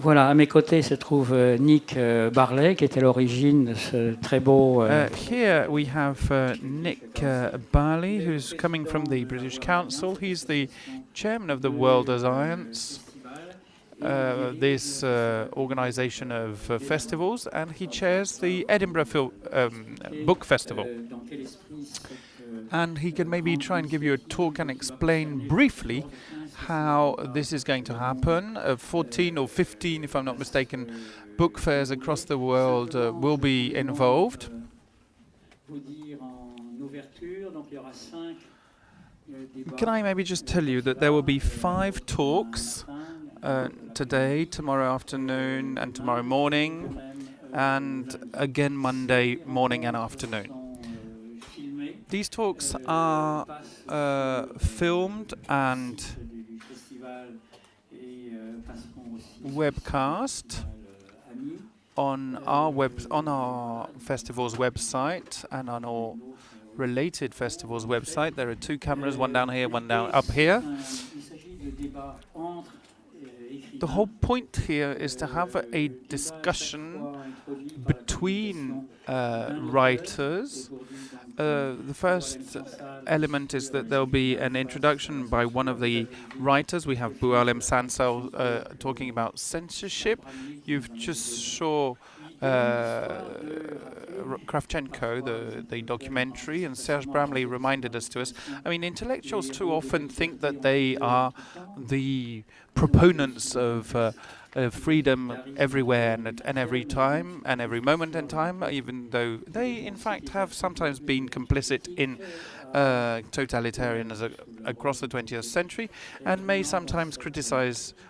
Voilà, à mes côtés se trouve Nick Barley, qui est à l'origine de ce très beau... Here we have Nick Barley, who's coming from the British Council. He's the chairman of the World Alliance, this organization of festivals, and he chairs the Edinburgh Book Festival. And he can maybe try and give you a talk and explain briefly how this is going to happen. 14 or 15, if I'm not mistaken, book fairs across the world will be involved. Can I maybe just tell you that there will be 5 talks today, tomorrow afternoon, and tomorrow morning, and again Monday morning and afternoon. These talks are filmed and webcast on our festival's website and on our related festivals' website. There are 2 cameras, one down here, one down up here. The whole point here is to have a discussion between writers. The first element is that there'll be an introduction by one of the writers. We have BOUALEM SANSAL talking about censorship. You've just saw Kravchenko, the documentary, and Serge Bramley reminded us to us. I mean, intellectuals too often think that they are the proponents of freedom everywhere and every time and every moment in time, even though they in fact have sometimes been complicit in totalitarianism across the 20th century, and may sometimes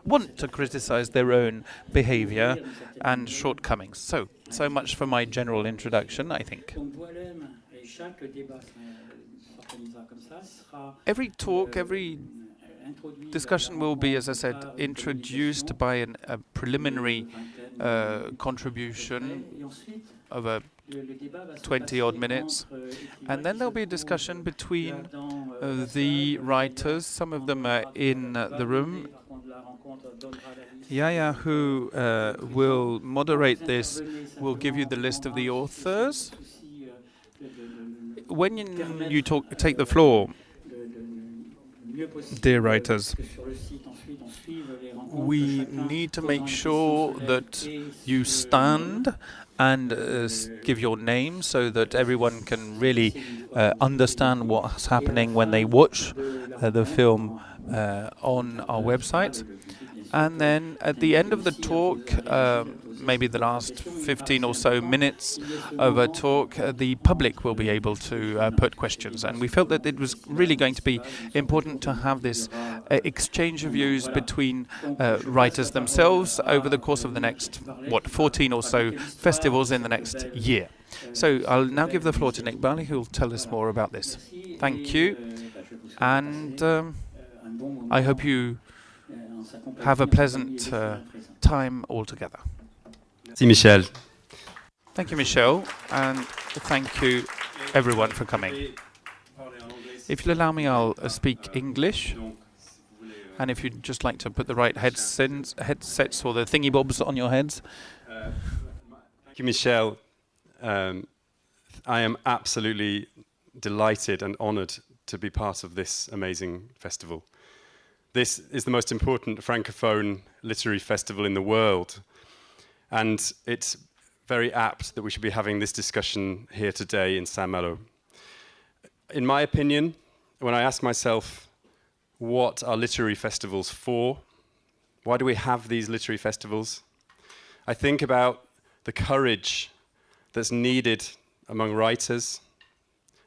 want to criticize their own behavior and shortcomings. So much for my general introduction, I think. Every talk, every discussion will be, as I said, introduced by a preliminary contribution of 20-odd minutes, and then there'll be a discussion between the writers. Some of them are in the room. Yaya, who will moderate this, will give you the list of the authors. When you take the floor, dear writers, we need to make sure that you stand and give your name so that everyone can really understand what's happening when they watch the film on our website. And then at the end of the talk, maybe the last 15 or so minutes of a talk, the public will be able to put questions. And we felt that it was really going to be important to have this exchange of views between writers themselves over the course of the next, 14 or so festivals in the next year. So I'll now give the floor to Nick Barley, who will tell us more about this. Thank you. And I hope you have a pleasant time altogether. Merci Michel. Thank you, Michel, and thank you everyone for coming. If you'll allow me, I'll speak English, and if you'd just like to put the right headsets or the thingy-bobs on your heads. Thank you, Michel. I am absolutely delighted and honoured to be part of this amazing festival. This is the most important Francophone literary festival in the world, and it's very apt that we should be having this discussion here today in Saint-Malo. In my opinion, when I ask myself, what are literary festivals for? Why do we have these literary festivals? I think about the courage that's needed among writers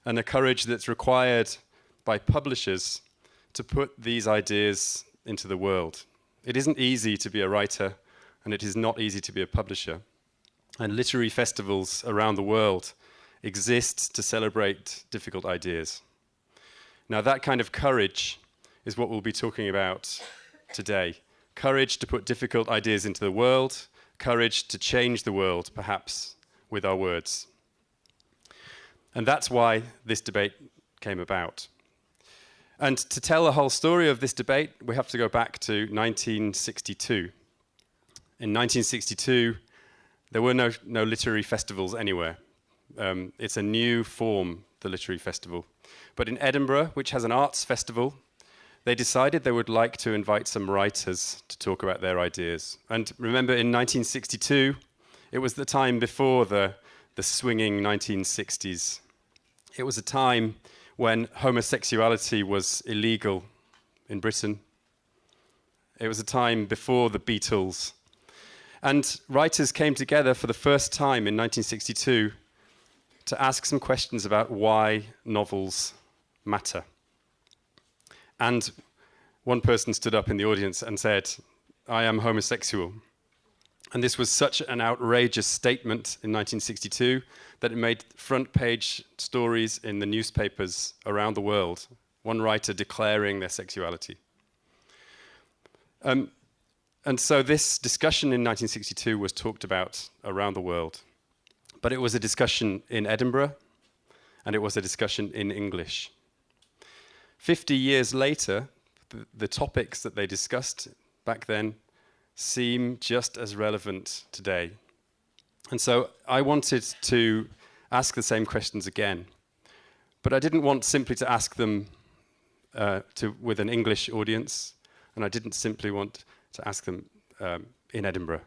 and the courage that's required by publishers to put these ideas into the world. It isn't easy to be a writer, and it is not easy to be a publisher. And literary festivals around the world exist to celebrate difficult ideas. Now, that kind of courage is what we'll be talking about today. Courage to put difficult ideas into the world, courage to change the world, perhaps with our words. And that's why this debate came about. And to tell the whole story of this debate, we have to go back to 1962. In 1962, there were no literary festivals anywhere. It's a new form, the literary festival. But in Edinburgh, which has an arts festival, they decided they would like to invite some writers to talk about their ideas. And remember, in 1962, it was the time before the swinging 1960s. It was a time when homosexuality was illegal in Britain. It was a time before the Beatles. And writers came together for the first time in 1962 to ask some questions about why novels matter. And one person stood up in the audience and said, "I am homosexual." And this was such an outrageous statement in 1962 that it made front page stories in the newspapers around the world. One writer declaring their sexuality. And so this discussion in 1962 was talked about around the world. But it was a discussion in Edinburgh, and it was a discussion in English. 50 years later, the topics that they discussed back then seem just as relevant today. And so I wanted to ask the same questions again. But I didn't want simply to ask them with an English audience, and I didn't simply want to ask them in Edinburgh.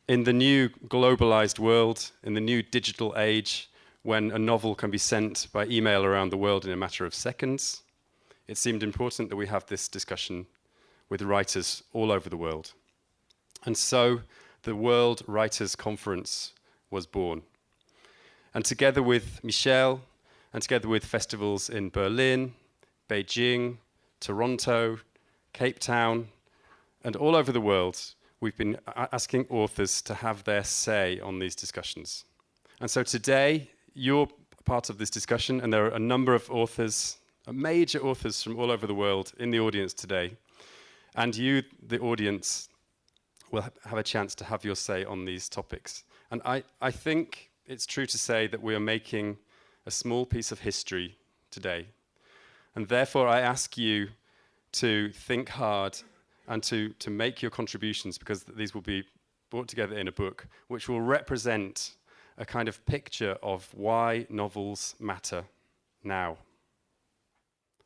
In the new globalized world, in the new digital age, when a novel can be sent by email around the world in a matter of seconds, it seemed important that we have this discussion with writers all over the world. And so the World Writers' Conference was born. And together with Michel, and together with festivals in Berlin, Beijing, Toronto, Cape Town, and all over the world, we've been asking authors to have their say on these discussions. And so today, you're part of this discussion, and there are a number of authors, major authors from all over the world in the audience today. And you, the audience, will have a chance to have your say on these topics. And I think it's true to say that we are making a small piece of history today. And therefore, I ask you to think hard and to make your contributions, because these will be brought together in a book, which will represent a kind of picture of why novels matter now.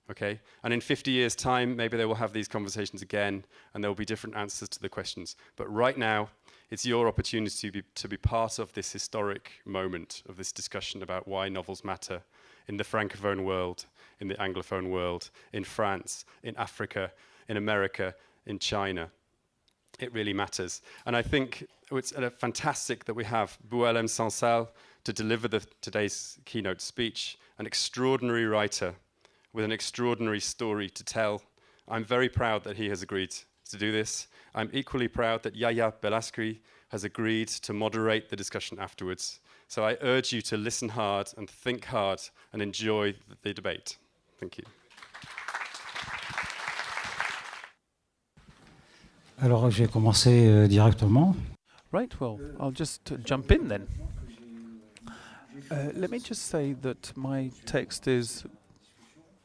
Okay? And in 50 years' time, maybe they will have these conversations again, and there will be different answers to the questions. But right now, it's your opportunity to be part of this historic moment of this discussion about why novels matter in the Francophone world, in the Anglophone world, in France, in Africa, in America, in China. It really matters. And I think it's fantastic that we have BOUALEM SANSAL to deliver today's keynote speech, an extraordinary writer with an extraordinary story to tell. I'm very proud that he has agreed to do this. I'm equally proud that Yaya Belascri has agreed to moderate the discussion afterwards. So I urge you to listen hard and think hard and enjoy the debate. Thank you. Alors, je vais commencer directement. Right, well, I'll just jump in then. Let me just say that my text is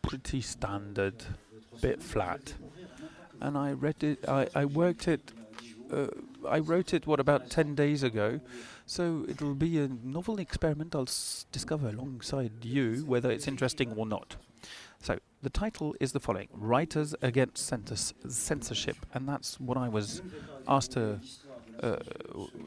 pretty standard, bit flat. And I read it, I worked it, I wrote it, about 10 days ago. So it'll be a novel experiment I'll discover alongside you, whether it's interesting or not. So the title is the following: Writers Against Censorship. And that's what I was asked to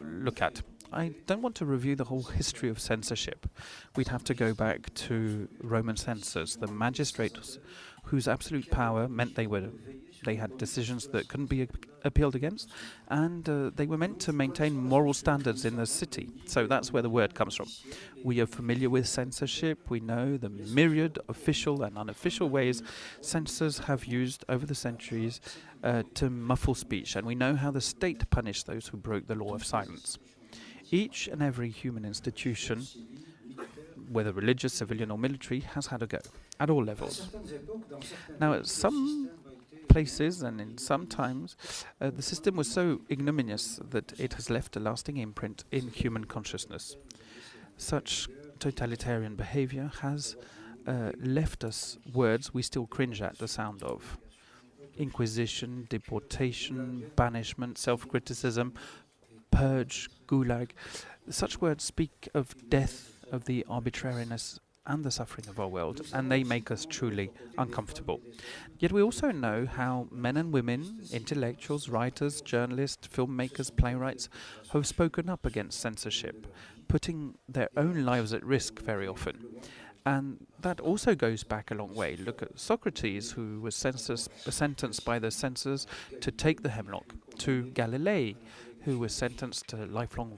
look at. I don't want to review the whole history of censorship. We'd have to go back to Roman censors, the magistrates whose absolute power meant they had decisions that couldn't be appealed against, and they were meant to maintain moral standards in the city. So that's where the word comes from. We are familiar with censorship. We know the myriad official and unofficial ways censors have used over the centuries to muffle speech, and we know how the state punished those who broke the law of silence. Each and every human institution, whether religious, civilian or military, has had a go at all levels. Now, at some places and in some times, the system was so ignominious that it has left a lasting imprint in human consciousness. Such totalitarian behavior has left us words we still cringe at the sound of. inquisition, deportation, banishment, self-criticism, purge, gulag. Such words speak of death, of the arbitrariness and the suffering of our world, and they make us truly uncomfortable. Yet we also know how men and women, intellectuals, writers, journalists, filmmakers, playwrights, have spoken up against censorship, putting their own lives at risk very often. And that also goes back a long way. Look at Socrates, who was sentenced by the censors to take the hemlock, to Galilei, who was sentenced to lifelong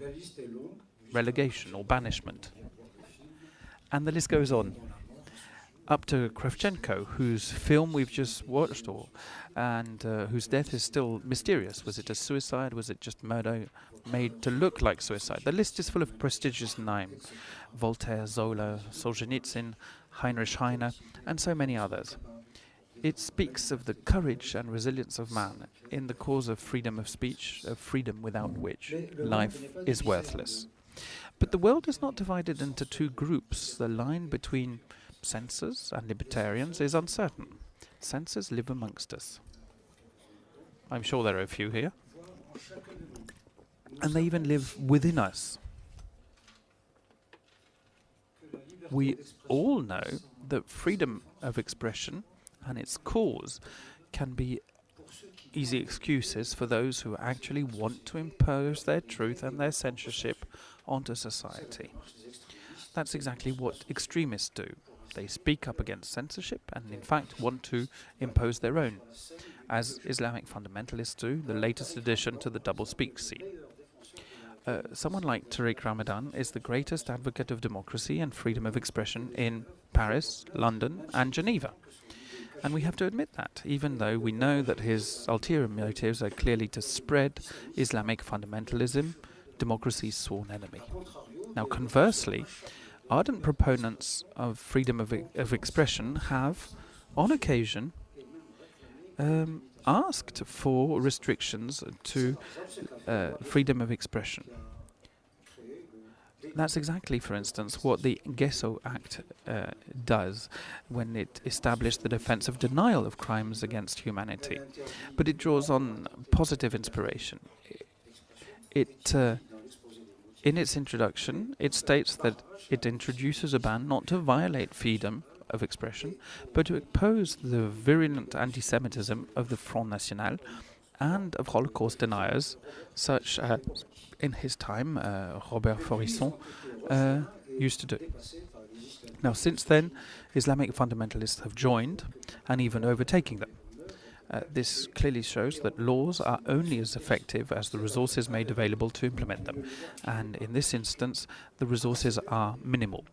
relegation or banishment. And the list goes on. Up to Kravchenko, whose film we've just watched, and whose death is still mysterious. Was it a suicide? Was it just murder made to look like suicide? The list is full of prestigious names. Voltaire, Zola, Solzhenitsyn, Heinrich Heine, and so many others. It speaks of the courage and resilience of man in the cause of freedom of speech, of freedom without which life is worthless. But the world is not divided into two groups. The line between censors and libertarians is uncertain. Censors live amongst us. I'm sure there are a few here. And they even live within us. We all know that freedom of expression and its cause can be easy excuses for those who actually want to impose their truth and their censorship onto society. That's exactly what extremists do. They speak up against censorship and in fact want to impose their own, as Islamic fundamentalists do, the latest addition to the double-speak scene. Someone like Tariq Ramadan is the greatest advocate of democracy and freedom of expression in Paris, London and Geneva. And we have to admit that, even though we know that his ulterior motives are clearly to spread Islamic fundamentalism, democracy's sworn enemy. Now, conversely, ardent proponents of freedom of expression have, on occasion, asked for restrictions to freedom of expression. That's exactly, for instance, what the Guesso Act does when it established the defense of denial of crimes against humanity. But it draws on positive inspiration. In its introduction, it states that it introduces a ban not to violate freedom of expression, but to oppose the virulent anti-Semitism of the Front National and of Holocaust deniers, such as, in his time, Robert Faurisson used to do. Now, since then, Islamic fundamentalists have joined and even overtaking them. This clearly shows that laws are only as effective as the resources made available to implement them. And in this instance, the resources are minimal.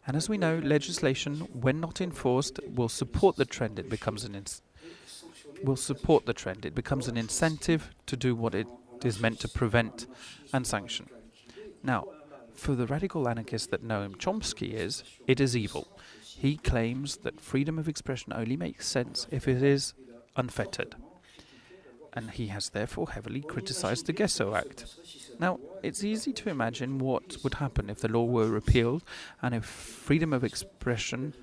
And as we know, legislation, when not enforced, will support the trend. It becomes an incentive to do what it is meant to prevent and sanction. Now, for the radical anarchist that Noam Chomsky is, it is evil. He claims that freedom of expression only makes sense if it is unfettered. And he has therefore heavily criticized the Guesso Act. Now, it's easy to imagine what would happen if the law were repealed and if freedom of expression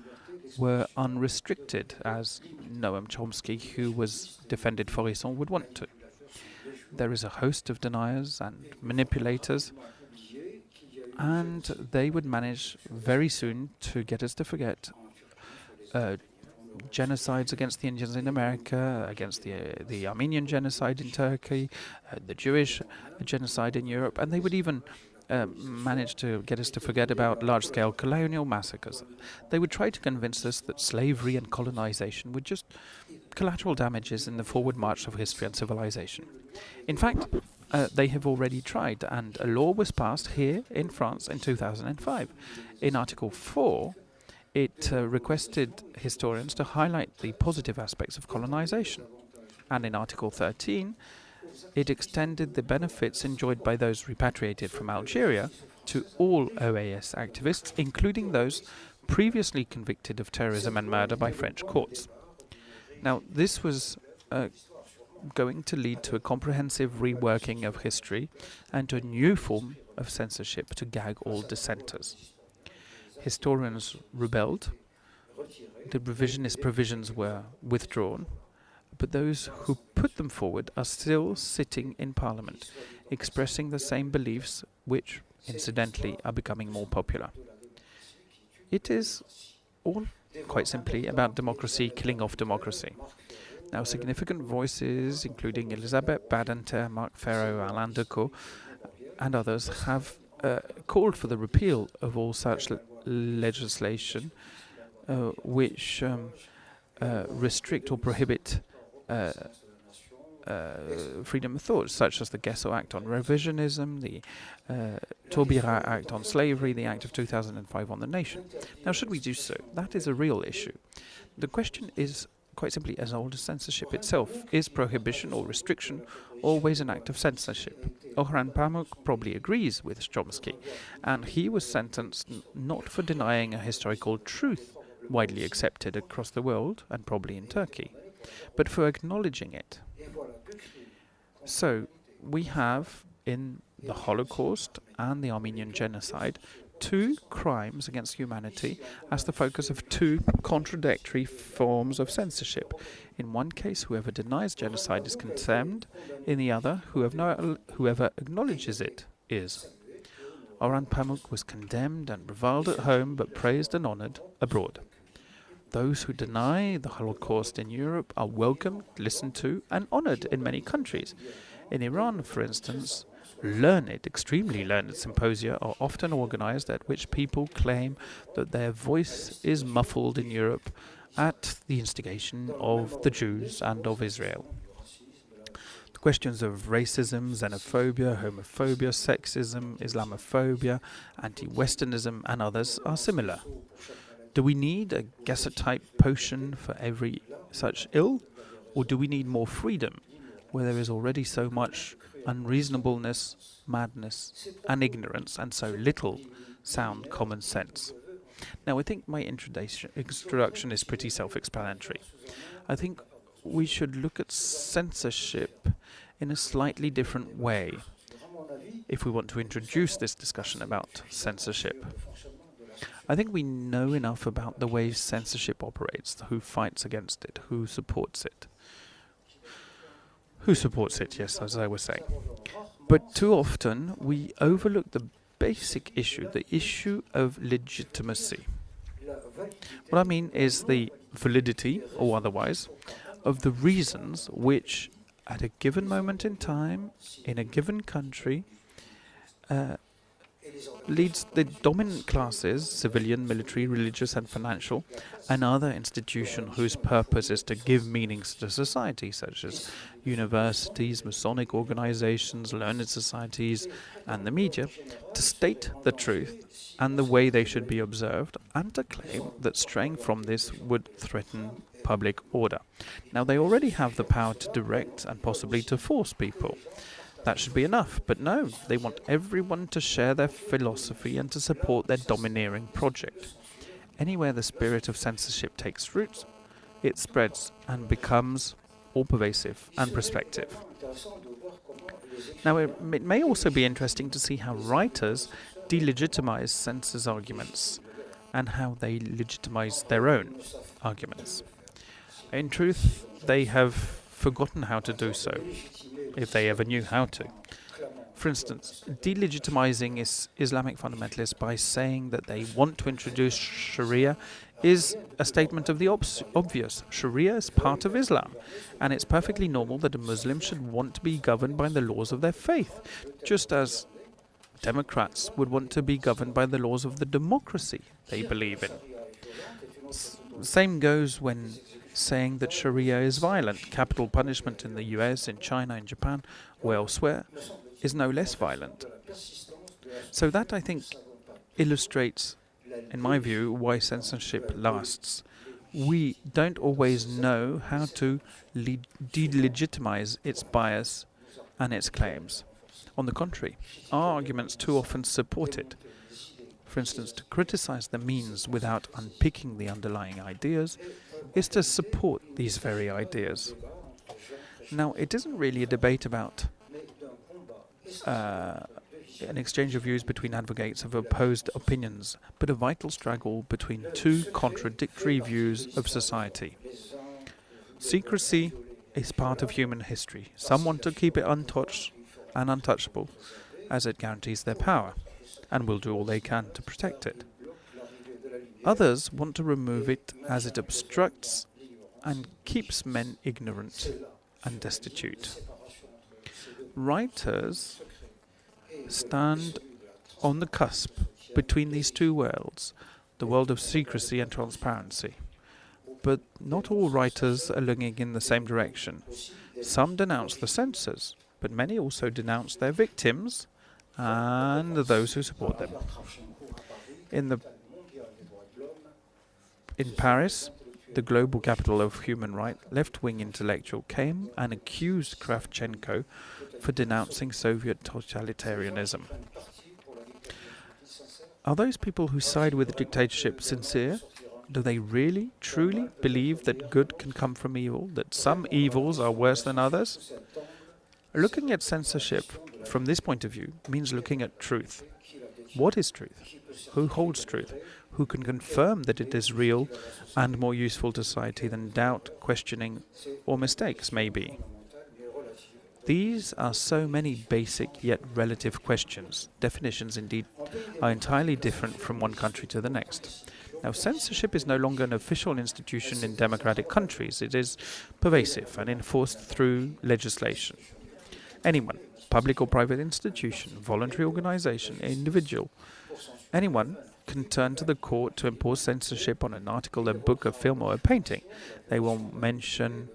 were unrestricted, as Noam Chomsky, who was defended Faurisson, would want to. There is a host of deniers and manipulators, and they would manage very soon to get us to forget genocides against the Indians in America, against the Armenian genocide in Turkey, the Jewish genocide in Europe, and they would even manage to get us to forget about large-scale colonial massacres. They would try to convince us that slavery and colonization were just collateral damages in the forward march of history and civilization. In fact, they have already tried, and a law was passed here in France in 2005. In Article 4, it requested historians to highlight the positive aspects of colonization. And in Article 13, it extended the benefits enjoyed by those repatriated from Algeria to all OAS activists, including those previously convicted of terrorism and murder by French courts. Now, this was going to lead to a comprehensive reworking of history and to a new form of censorship to gag all dissenters. Historians rebelled, the revisionist provisions were withdrawn, but those who put them forward are still sitting in Parliament, expressing the same beliefs which, incidentally, are becoming more popular. It is all quite simply about democracy killing off democracy. Now, significant voices, including Elisabeth Badinter, Marc Ferro, Alain Decaux, and others, have called for the repeal of all such legislation which restrict or prohibit freedom of thought, such as the Guesso Act on Revisionism, the Taubira Act on Slavery, the Act of 2005 on the Nation. Now, should we do so? That is a real issue. The question is quite simply as old as censorship itself. Is prohibition or restriction always an act of censorship? Orhan Pamuk probably agrees with Chomsky, and he was sentenced not for denying a historical truth widely accepted across the world, and probably in Turkey, but for acknowledging it. So, we have in the Holocaust and the Armenian genocide two crimes against humanity as the focus of two contradictory forms of censorship. In one case, whoever denies genocide is condemned. In the other, whoever acknowledges it is. Orhan Pamuk was condemned and reviled at home, but praised and honoured abroad. Those who deny the Holocaust in Europe are welcomed, listened to, and honoured in many countries. In Iran, for instance, extremely learned symposia are often organised at which people claim that their voice is muffled in Europe at the instigation of the Jews and of Israel. The questions of racism, xenophobia, homophobia, sexism, Islamophobia, anti-Westernism and others are similar. Do we need a Gesser-type potion for every such ill? Or do we need more freedom, where there is already so much unreasonableness, madness, and ignorance, and so little sound common sense? Now, I think my introduction is pretty self-explanatory. I think we should look at censorship in a slightly different way if we want to introduce this discussion about censorship. I think we know enough about the way censorship operates, who fights against it, who supports it. Who supports it, yes, as I was saying. But too often we overlook the basic issue, the issue of legitimacy. What I mean is the validity, or otherwise, of the reasons which, at a given moment in time, in a given country, leads the dominant classes, civilian, military, religious and financial, and other institutions whose purpose is to give meanings to society, such as universities, Masonic organizations, learned societies, and the media, to state the truth and the way they should be observed, and to claim that straying from this would threaten public order. Now, they already have the power to direct and possibly to force people. That should be enough, but no, they want everyone to share their philosophy and to support their domineering project. Anywhere the spirit of censorship takes root, it spreads and becomes all pervasive and prospective. Now, it may also be interesting to see how writers delegitimize censors' arguments and how they legitimize their own arguments. In truth, they have forgotten how to do so, if they ever knew how to. For instance, delegitimizing Islamic fundamentalists by saying that they want to introduce Sharia is a statement of the obvious. Sharia is part of Islam, and it's perfectly normal that a Muslim should want to be governed by the laws of their faith, just as Democrats would want to be governed by the laws of the democracy they believe in. Same goes when saying that Sharia is violent. Capital punishment in the US, in China, in Japan, or elsewhere is no less violent. So that, I think, illustrates, in my view, why censorship lasts. We don't always know how to delegitimize its bias and its claims. On the contrary, our arguments too often support it. For instance, to criticize the means without unpicking the underlying ideas is to support these very ideas. Now, it isn't really a debate about an exchange of views between advocates of opposed opinions, but a vital struggle between two contradictory views of society. Secrecy is part of human history. Some want to keep it untouched and untouchable, as it guarantees their power, and will do all they can to protect it. Others want to remove it as it obstructs and keeps men ignorant and destitute. Writers stand on the cusp between these two worlds, the world of secrecy and transparency. But not all writers are looking in the same direction. Some denounce the censors, but many also denounce their victims and those who support them. In Paris, the global capital of human rights, left-wing intellectual came and accused Kravchenko for denouncing Soviet totalitarianism. Are those people who side with the dictatorship sincere? Do they really, truly believe that good can come from evil, that some evils are worse than others? Looking at censorship from this point of view means looking at truth. What is truth? Who holds truth? Who can confirm that it is real and more useful to society than doubt, questioning, or mistakes may be? These are so many basic yet relative questions. Definitions, indeed, are entirely different from one country to the next. Now, censorship is no longer an official institution in democratic countries. It is pervasive and enforced through legislation. Anyone, public or private institution, voluntary organization, individual, anyone can turn to the court to impose censorship on an article, a book, a film, or a painting. They will mention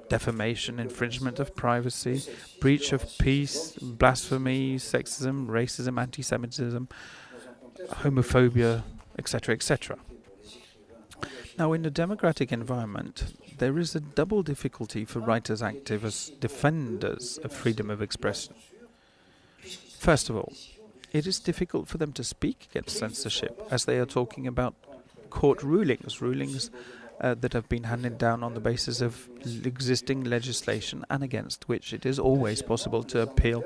defamation, infringement of privacy, breach of peace, blasphemy, sexism, racism, anti-Semitism, homophobia, etc., etc. Now, in a democratic environment, there is a double difficulty for writers active as defenders of freedom of expression. First of all, it is difficult for them to speak against censorship, as they are talking about court rulings that have been handed down on the basis of existing legislation and against which it is always possible to appeal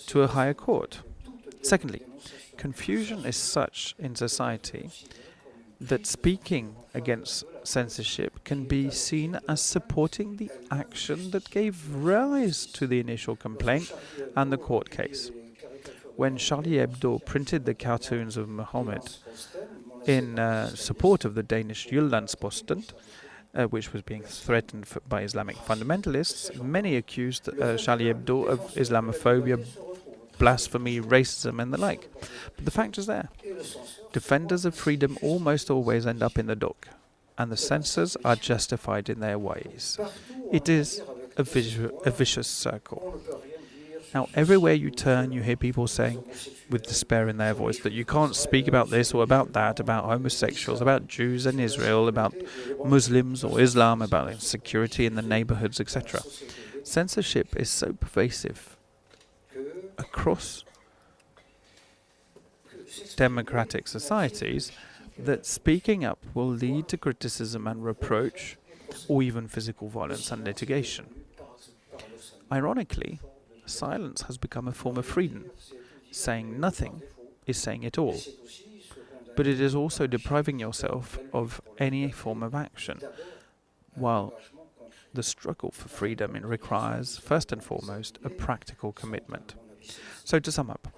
to a higher court. Secondly, confusion is such in society that speaking against censorship can be seen as supporting the action that gave rise to the initial complaint and the court case. When Charlie Hebdo printed the cartoons of Mohammed in support of the Danish Jyllandsposten, which was being threatened by Islamic fundamentalists, many accused Charlie Hebdo of Islamophobia, blasphemy, racism, and the like. But the fact is there. Defenders of freedom almost always end up in the dock, and the censors are justified in their ways. It is a vicious circle. Now, everywhere you turn, you hear people saying, with despair in their voice, that you can't speak about this or about that, about homosexuals, about Jews and Israel, about Muslims or Islam, about insecurity in the neighborhoods, etc. Censorship is so pervasive across democratic societies that speaking up will lead to criticism and reproach, or even physical violence and litigation. Ironically, silence has become a form of freedom. Saying nothing is saying it all. But it is also depriving yourself of any form of action, while the struggle for freedom requires, first and foremost, a practical commitment. So to sum up,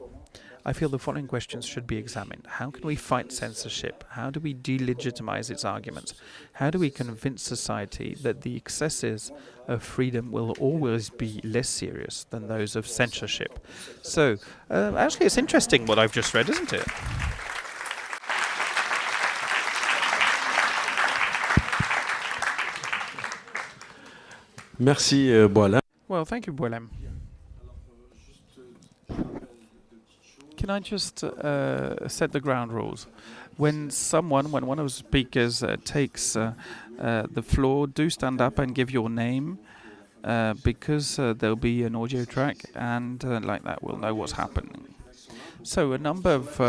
I feel the following questions should be examined. How can we fight censorship? How do we delegitimize its arguments? How do we convince society that the excesses of freedom will always be less serious than those of censorship? So, actually, it's interesting what I've just read, isn't it? Merci, BOUALEM. Well, thank you, BOUALEM. Can I just set the ground rules? When one of the speakers takes the floor, do stand up and give your name, because there'll be an audio track, and like that we'll know what's happening. So a number of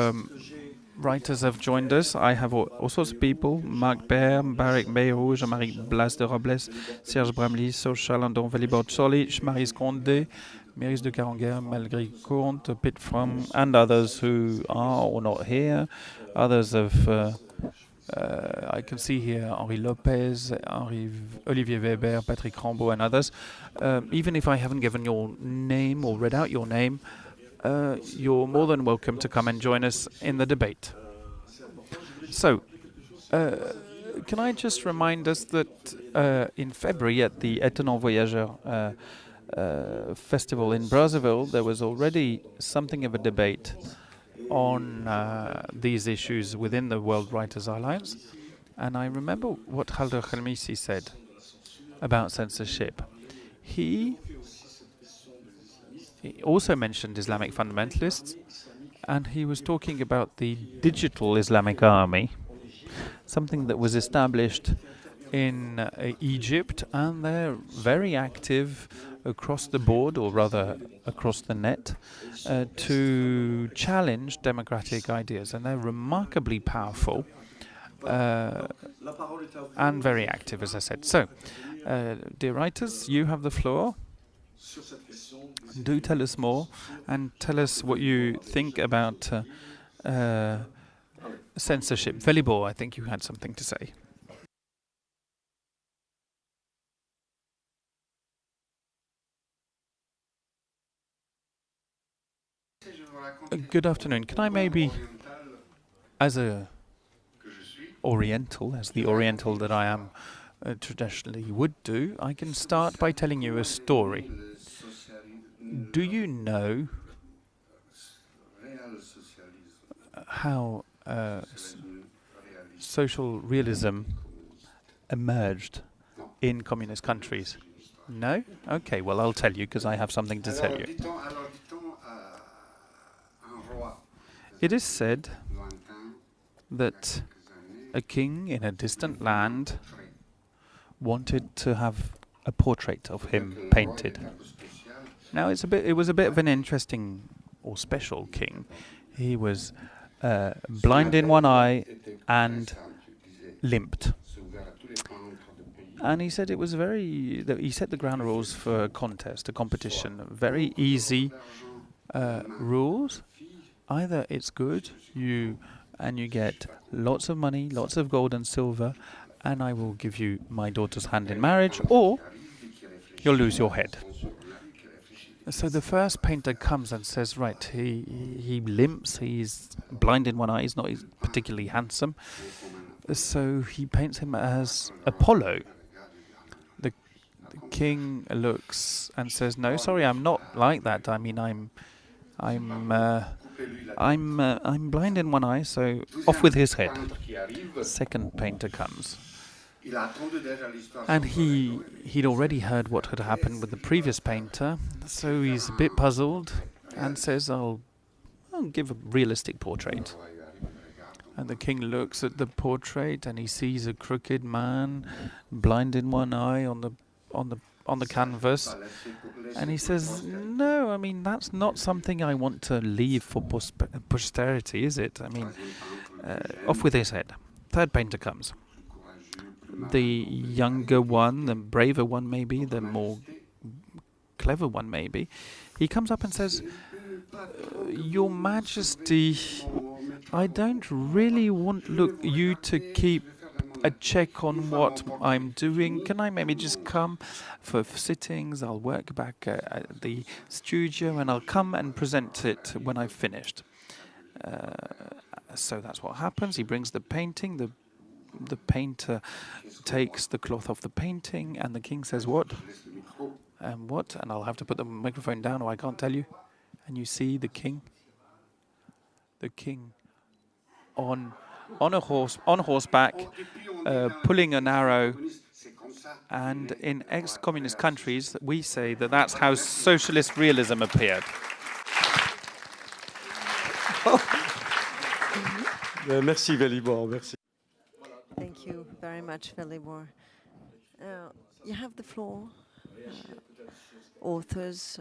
writers have joined us. I have all sorts of people: Marc Baer, Barek Beyrou, Jean-Marie Blas de Robles, Serge Bramley, Sochal Andon Valibord Solich, Maryse Condé, Maryse de Caranguer, Malgré Comte, Pitt From, and others who are or not here. Others have I can see here Henri Lopez, Olivier Weber, Patrick Rambaud, and others. Even if I haven't given your name or read out your name, you're more than welcome to come and join us in the debate. So, can I just remind us that in February at the Étonnant Voyageur festival in Brazzaville, there was already something of a debate on these issues within the World Writers Alliance. And I remember what Khalder Khelmissi said about censorship. He also mentioned Islamic fundamentalists, and he was talking about the digital Islamic army, something that was established in Egypt, and they're very active across the board, or rather across the net, to challenge democratic ideas. And they're remarkably powerful and very active, as I said. So, dear writers, you have the floor. Do tell us more, and tell us what you think about censorship. Velibor, I think you had something to say. Good afternoon. Can I maybe, as the Oriental that I am traditionally would do, I can start by telling you a story. Do you know how social realism emerged in communist countries? No? Okay, well, I'll tell you because I have something to tell you. It is said that a king in a distant land wanted to have a portrait of him painted. Now, it was a bit of an interesting or special king. He was blind in one eye and limped. And he said it was he set the ground rules for a contest, a competition, very easy rules. Either it's good, you get lots of money, lots of gold and silver, and I will give you my daughter's hand in marriage, or you'll lose your head. So the first painter comes and says, right, he limps, he's blind in one eye, he's not particularly handsome. So he paints him as Apollo. The king looks and says, no, sorry, I'm not like that. I mean, I'm blind in one eye, so off with his head. Second painter comes. And he'd already heard what had happened with the previous painter, so he's a bit puzzled and says, I'll give a realistic portrait. And the king looks at the portrait and he sees a crooked man, blind in one eye on the canvas, and he says, no, I mean, that's not something I want to leave for posterity, is it? I mean, off with his head. Third painter comes. The younger one, the braver one maybe, the more clever one maybe, he comes up and says, Your Majesty, I don't really want you to keep a check on what I'm doing. Can I maybe just come for sittings? I'll work back at the studio and I'll come and present it when I've finished. So that's what happens. He brings the painting. The painter takes the cloth off the painting, and the king says, what? What? And I'll have to put the microphone down or I can't tell you. And you see the king on horseback, pulling an arrow. And in ex-communist countries, we say that that's how socialist realism appeared. Merci, Velibor. Merci. Thank you very much, Velibor. You have the floor. Authors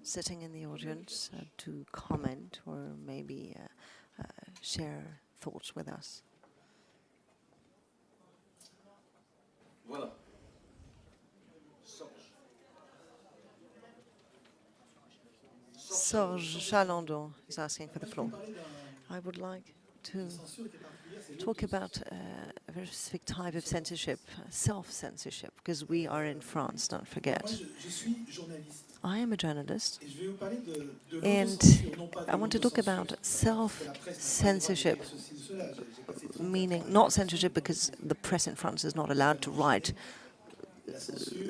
sitting in the audience to comment or maybe share thoughts with us. Voilà. Serge Chalandon is asking for the floor. I would like to talk about a very specific type of censorship, self-censorship, because we are in France, don't forget. I am a journalist, and I want to talk about self-censorship, meaning not censorship because the press in France is not allowed to write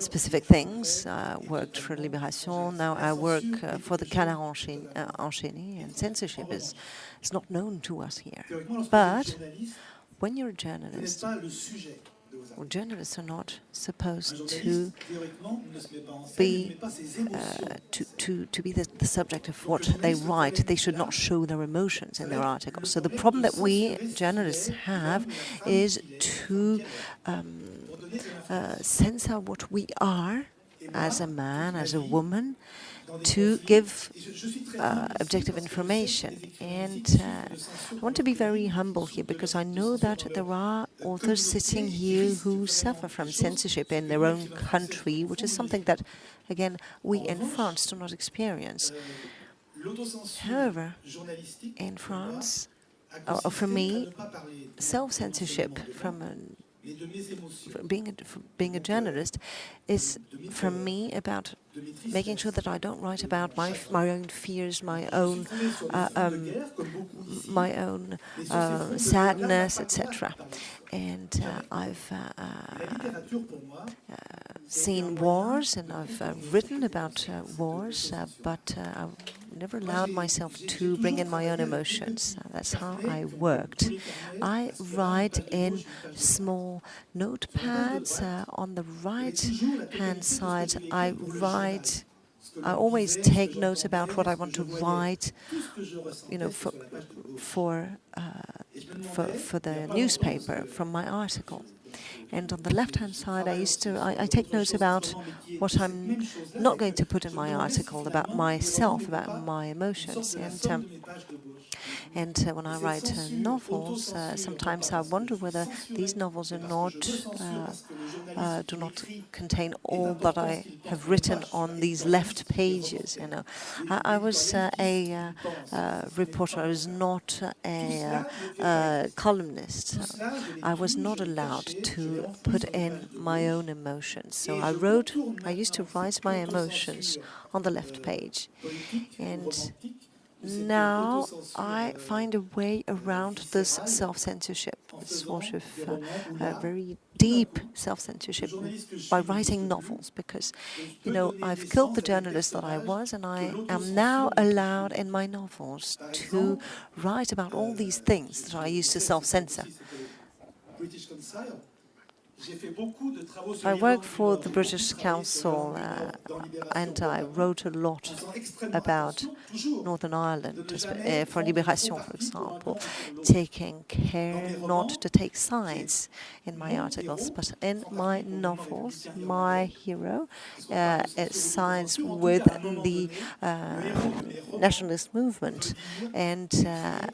specific things. I worked for Libération, now I work for the Canard Enchaîné, and censorship is not known to us here. But when you're a journalist, well, journalists are not supposed to be the subject of what they write. They should not show their emotions in their articles. So the problem that we journalists have is to censor what we are as a man, as a woman, to give objective information. And I want to be very humble here, because I know that there are authors sitting here who suffer from censorship in their own country, which is something that, again, we in France do not experience. However, in France, or for me, self-censorship from being a journalist is, for me, about making sure that I don't write about my own fears, my own sadness, etc. And I've seen wars, and I've written about wars, but I've never allowed myself to bring in my own emotions. That's how I worked. I write in small notepads. On the right-hand side, I always take notes about what I want to write, you know, for the newspaper, from my article. And on the left-hand side, I take notes about what I'm not going to put in my article, about myself, about my emotions. And when I write novels, sometimes I wonder whether these novels are do not contain all that I have written on these left pages. You know, I was a reporter. I was not a columnist. I was not allowed to put in my own emotions. So I used to write my emotions on the left page. And now I find a way around this self-censorship, sort of very deep self-censorship, by writing novels, because, you know, I've killed the journalist that I was, and I am now allowed in my novels to write about all these things that I used to self-censor. I worked for the British Council, and I wrote a lot about Northern Ireland, for Libération, for example, taking care not to take sides in my articles. But in my novels, my hero sides with the nationalist movement, and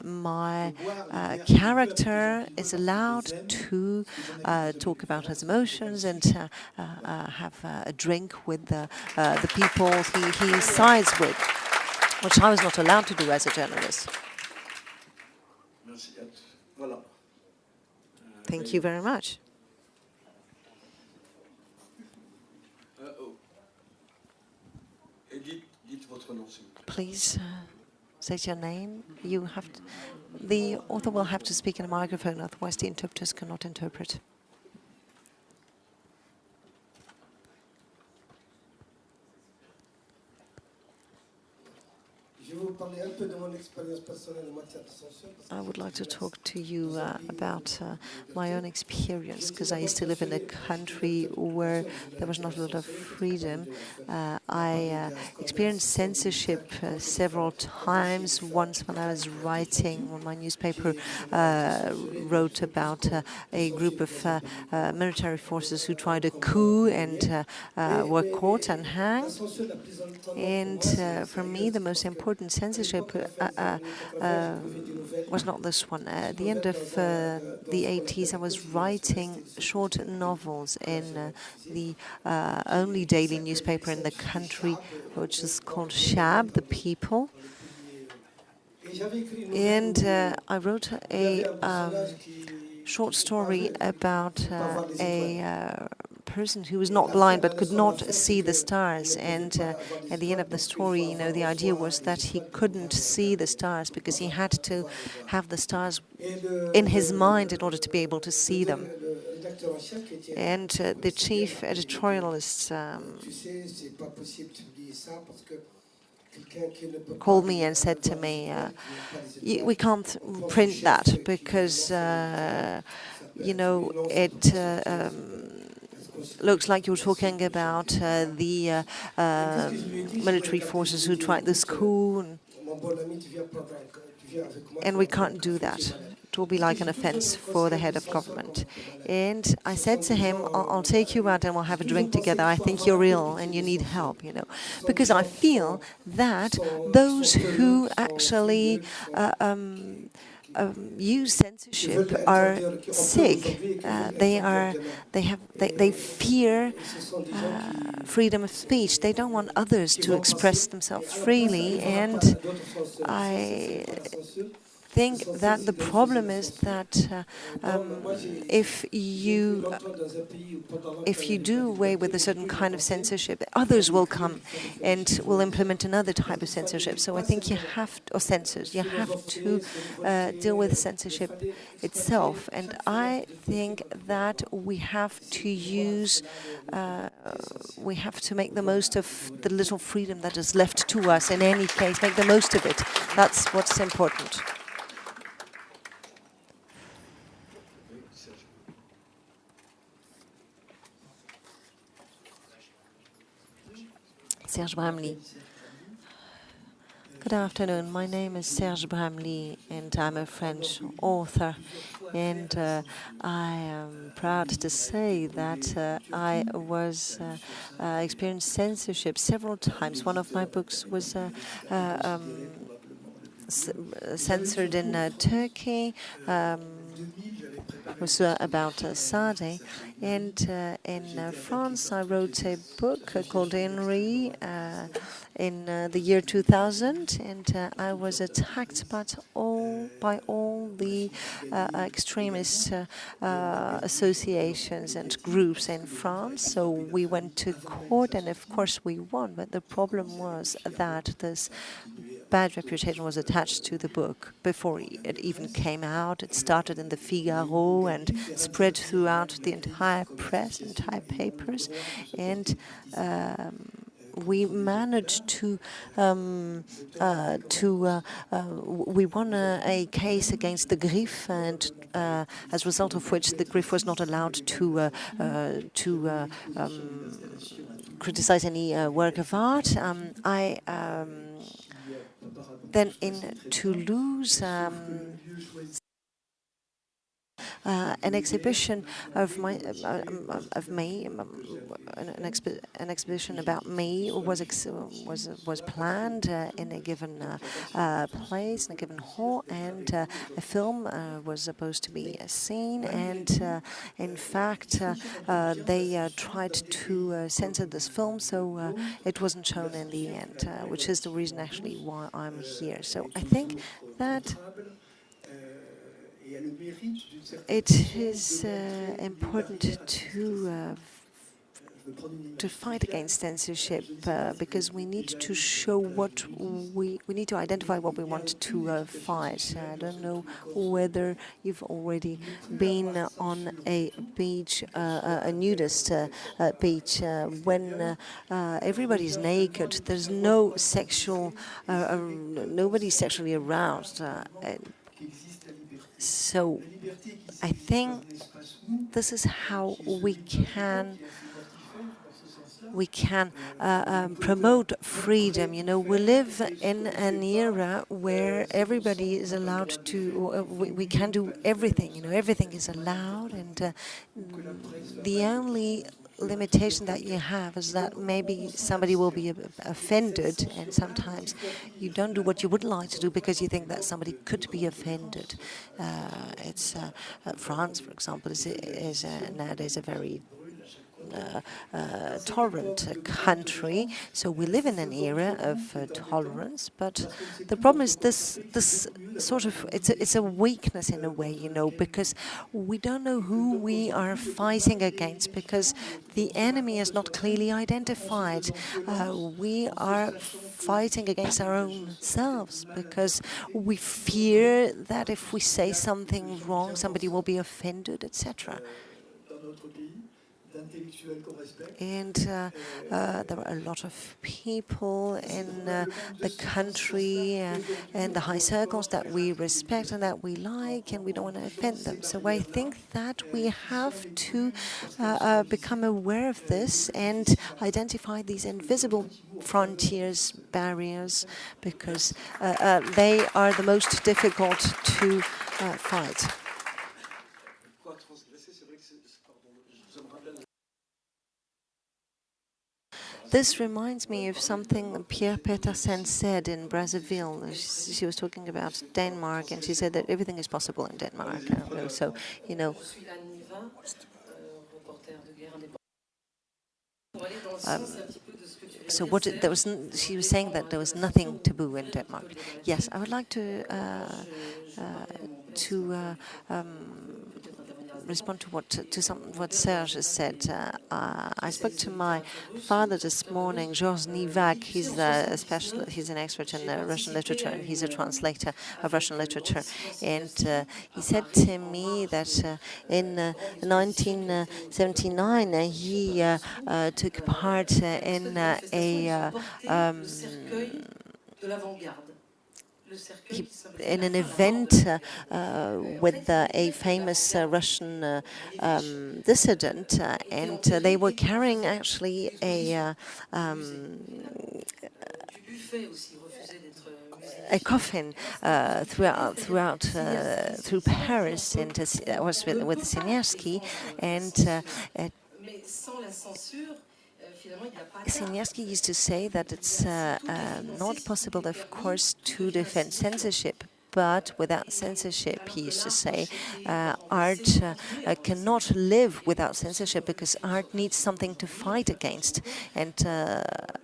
my character is allowed to talk about his emotions and have a drink with the people he sides with, which I was not allowed to do as a journalist. Thank you very much. Please state your name. The author will have to speak in a microphone, otherwise the interpreters cannot interpret. I would like to talk to you about my own experience, because I used to live in a country where there was not a lot of freedom. I experienced censorship several times. Once when I was writing, when my newspaper wrote about a group of military forces who tried a coup and were caught and hanged. And for me, the most important censorship was not this one. At the end of the 80s, I was writing short novels in the only daily newspaper in the country, which is called Shab, The People. And I wrote a short story about a person who was not blind but could not see the stars. And at the end of the story, you know, the idea was that he couldn't see the stars because he had to have the stars in his mind in order to be able to see them. And the chief editorialist called me and said to me, we can't print that because, you know, it looks like you're talking about the military forces who tried this coup, and we can't do that. It will be like an offense for the head of government. And I said to him, I'll take you out and we'll have a drink together. I think you're ill and you need help, you know. Because I feel that those who actually use censorship are sick. They fear freedom of speech. They don't want others to express themselves freely, and I think that the problem is that if you do away with a certain kind of censorship, others will come and will implement another type of censorship. So I think you have to, or censors, you have to deal with censorship itself. And I think that we have to use, we have to make the most of the little freedom that is left to us in any case, make the most of it. That's what's important. Serge Bramley. Good afternoon. My name is Serge Bramley, and I'm a French author. And I am proud to say that I was experienced censorship several times. One of my books was censored in Turkey. Was about Sade, and in France I wrote a book called Henri in the year 2000, and I was attacked by all the extremist associations and groups in France. So we went to court, and of course we won, but the problem was that this bad reputation was attached to the book before it even came out. It started in the Figaro and spread throughout the entire press, entire papers, and we managed to we won a case against the Griffe, and as a result of which the Griffe was not allowed to criticize any work of art. Then in Toulouse, an exhibition of me, an exhibition about me was planned in a given place, in a given hall, and a film was supposed to be seen, and in fact they tried to censor this film, so it wasn't shown in the end, which is the reason actually why I'm here. So I think that it is important to fight against censorship because we need to show what we need to identify what we want to fight. I don't know whether you've already been on a beach, a nudist beach, when everybody's naked. There's no sexual, nobody's sexually aroused. So I think this is how we can promote freedom. You know, we live in an era where everybody is allowed to, we can do everything, you know, everything is allowed, and the only limitation that you have is that maybe somebody will be offended, and sometimes you don't do what you would like to do because you think that somebody could be offended. France, for example, is nowadays a very tolerant country. So we live in an era of tolerance, but the problem is this sort of, it's a weakness in a way, you know, because we don't know who we are fighting against, because the enemy is not clearly identified. We are fighting against our own selves because we fear that if we say something wrong, somebody will be offended, etc. And there are a lot of people in the country and the high circles that we respect and that we like, and we don't want to offend them. So I think that we have to become aware of this and identify these invisible frontiers, barriers, because they are the most difficult to fight. This reminds me of something Pierre Petersen said in Brazzaville. She was talking about Denmark, and she said that everything is possible in Denmark. So, you know, so what there was, she was saying that there was nothing taboo in Denmark. Yes, I would like to respond to what Serge has said. I spoke to my father this morning, Georges Nivak. He's he's an expert in Russian literature, and he's a translator of Russian literature. And he said to me that in 1979 he took part in in an event with a famous Russian dissident, and they were carrying actually a coffin through Paris, and that was with Sieniawski, and Sieniawski used to say that it's not possible, of course, to defend censorship, but without censorship, he used to say, art cannot live without censorship, because art needs something to fight against. And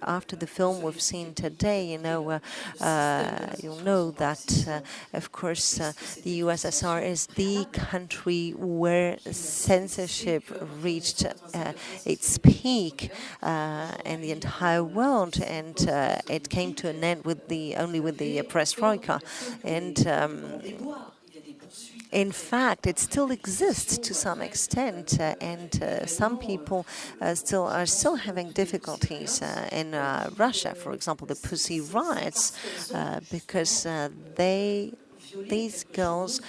after the film we've seen today, you know, you'll know that, of course, the USSR is the country where censorship reached its peak in the entire world, and it came to an end with only with the perestroika. And in fact, it still exists to some extent, and some people are still having difficulties in Russia. For example, the Pussy Riots, because these girls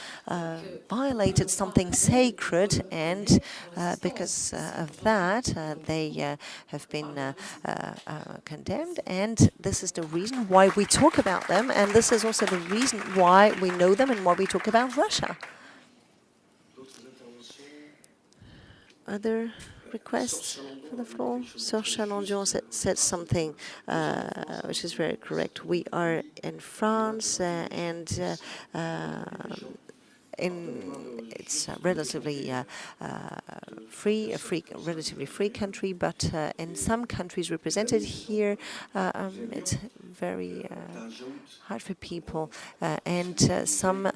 violated something sacred, and because of that, they have been condemned. And this is the reason why we talk about them, and this is also the reason why we know them and why we talk about Russia. Other requests for the floor? Serge Chalondion said something which is very correct. We are in France, and it's relatively relatively free country, but in some countries represented here, it's very hard for people, and some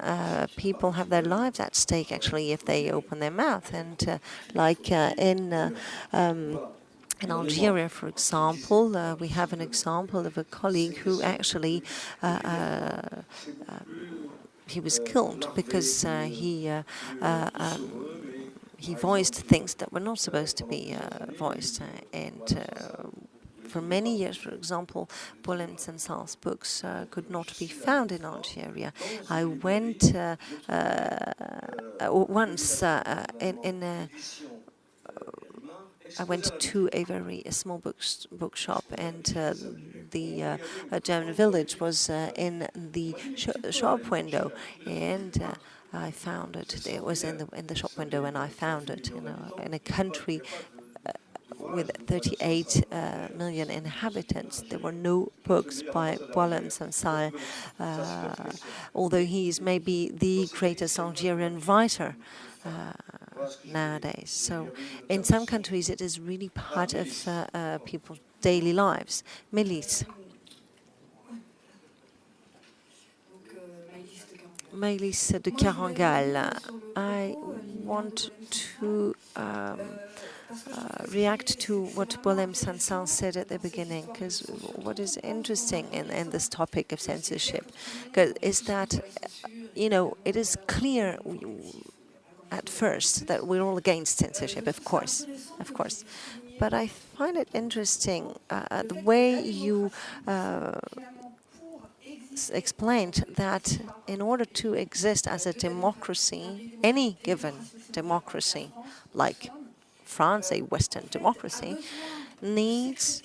people have their lives at stake, actually, if they open their mouth. And like in Algeria, for example, we have an example of a colleague who actually he was killed because he voiced things that were not supposed to be voiced. And for many years, for example, BOUALEM and SANSAL's books could not be found in Algeria. I went once I went to a very small bookshop, and the German village was in the shop window, and I found it. It was in the shop window, and I found it. You know, in a country with 38 million inhabitants, there were no books by BOUALEM SANSAL, although he is maybe the greatest Algerian writer. nowadays. So in some countries it is really part of people's daily lives. Milice. Maëlys de Carangal. I want to react to what BOUALEM SANSAL said at the beginning, because what is interesting in this topic of censorship is that, you know, it is clear at first that we're all against censorship, of course. But I find it interesting the way you explained that in order to exist as a democracy, any given democracy, like France, a Western democracy, needs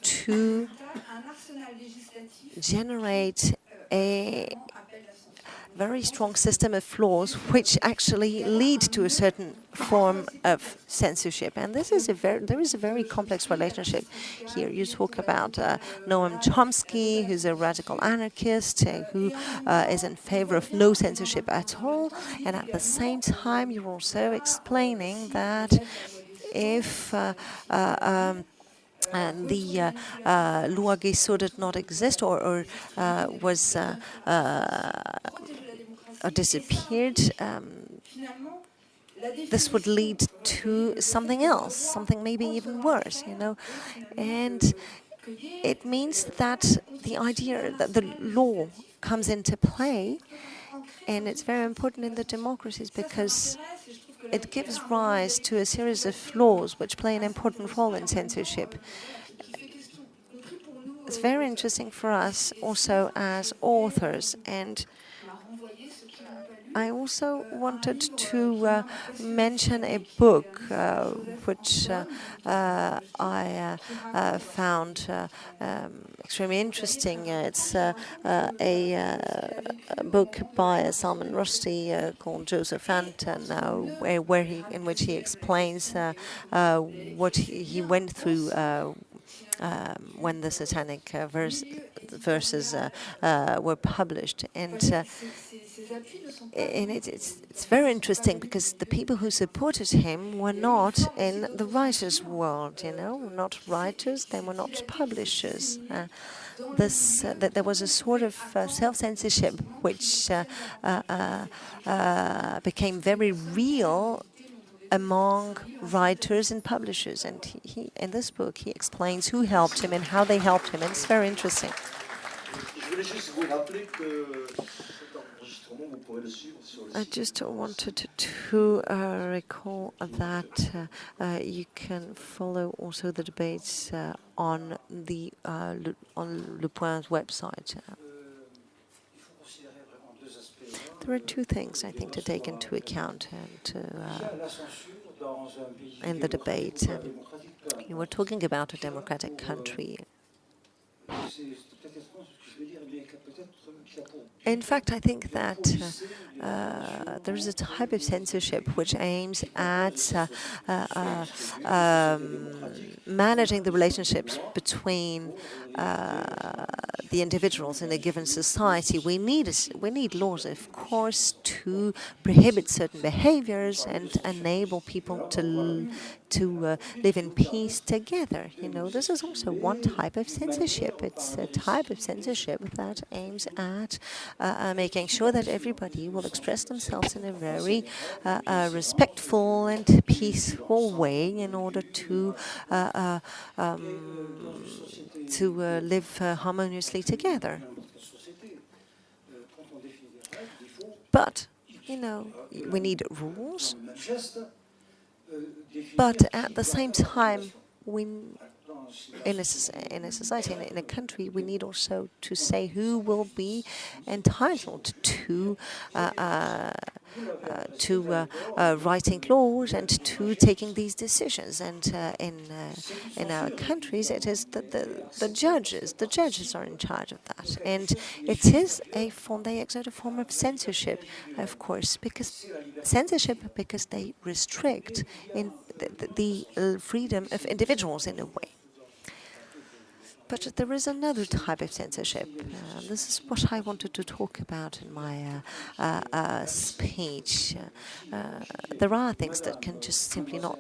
to generate a very strong system of laws which actually lead to a certain form of censorship. And this is there is a very complex relationship here. You talk about Noam Chomsky, who's a radical anarchist, who is in favor of no censorship at all. And at the same time, you're also explaining that if and the loi Guessot did not exist or was disappeared, this would lead to something else, something maybe even worse, you know. And it means that the idea that the law comes into play, and it's very important in the democracies because it gives rise to a series of laws which play an important role in censorship. It's very interesting for us also as authors, and I also wanted to mention a book which I found extremely interesting. It's a book by Salman Rushdie called Joseph Anton, in which he explains what he went through when the satanic verses were published. And it's very interesting because the people who supported him were not in the writers' world, you know, not writers, they were not publishers. That there was a sort of self-censorship which became very real among writers and publishers. And he in this book, he explains who helped him and how they helped him, and it's very interesting. I just wanted to recall that you can follow also the debates on the Le Point's website. There are two things I think to take into account in the debate. You were talking about a democratic country. In fact, I think that there is a type of censorship which aims at managing the relationships between the individuals in a given society. We need laws, of course, to prohibit certain behaviors and enable people to live in peace together. You know, this is also one type of censorship. It's a type of censorship that aims at making sure that everybody will express themselves in a very respectful and peaceful way in order to live harmoniously together. But, you know, we need rules, but at the same time, in a society, in a country, we need also to say who will be entitled to writing laws and to taking these decisions. And in our countries, it is the judges. The judges are in charge of that, and it is a form. They exert a form of censorship, of course, because they restrict in the freedom of individuals in a way. But there is another type of censorship. This is what I wanted to talk about in my speech. There are things that can just simply not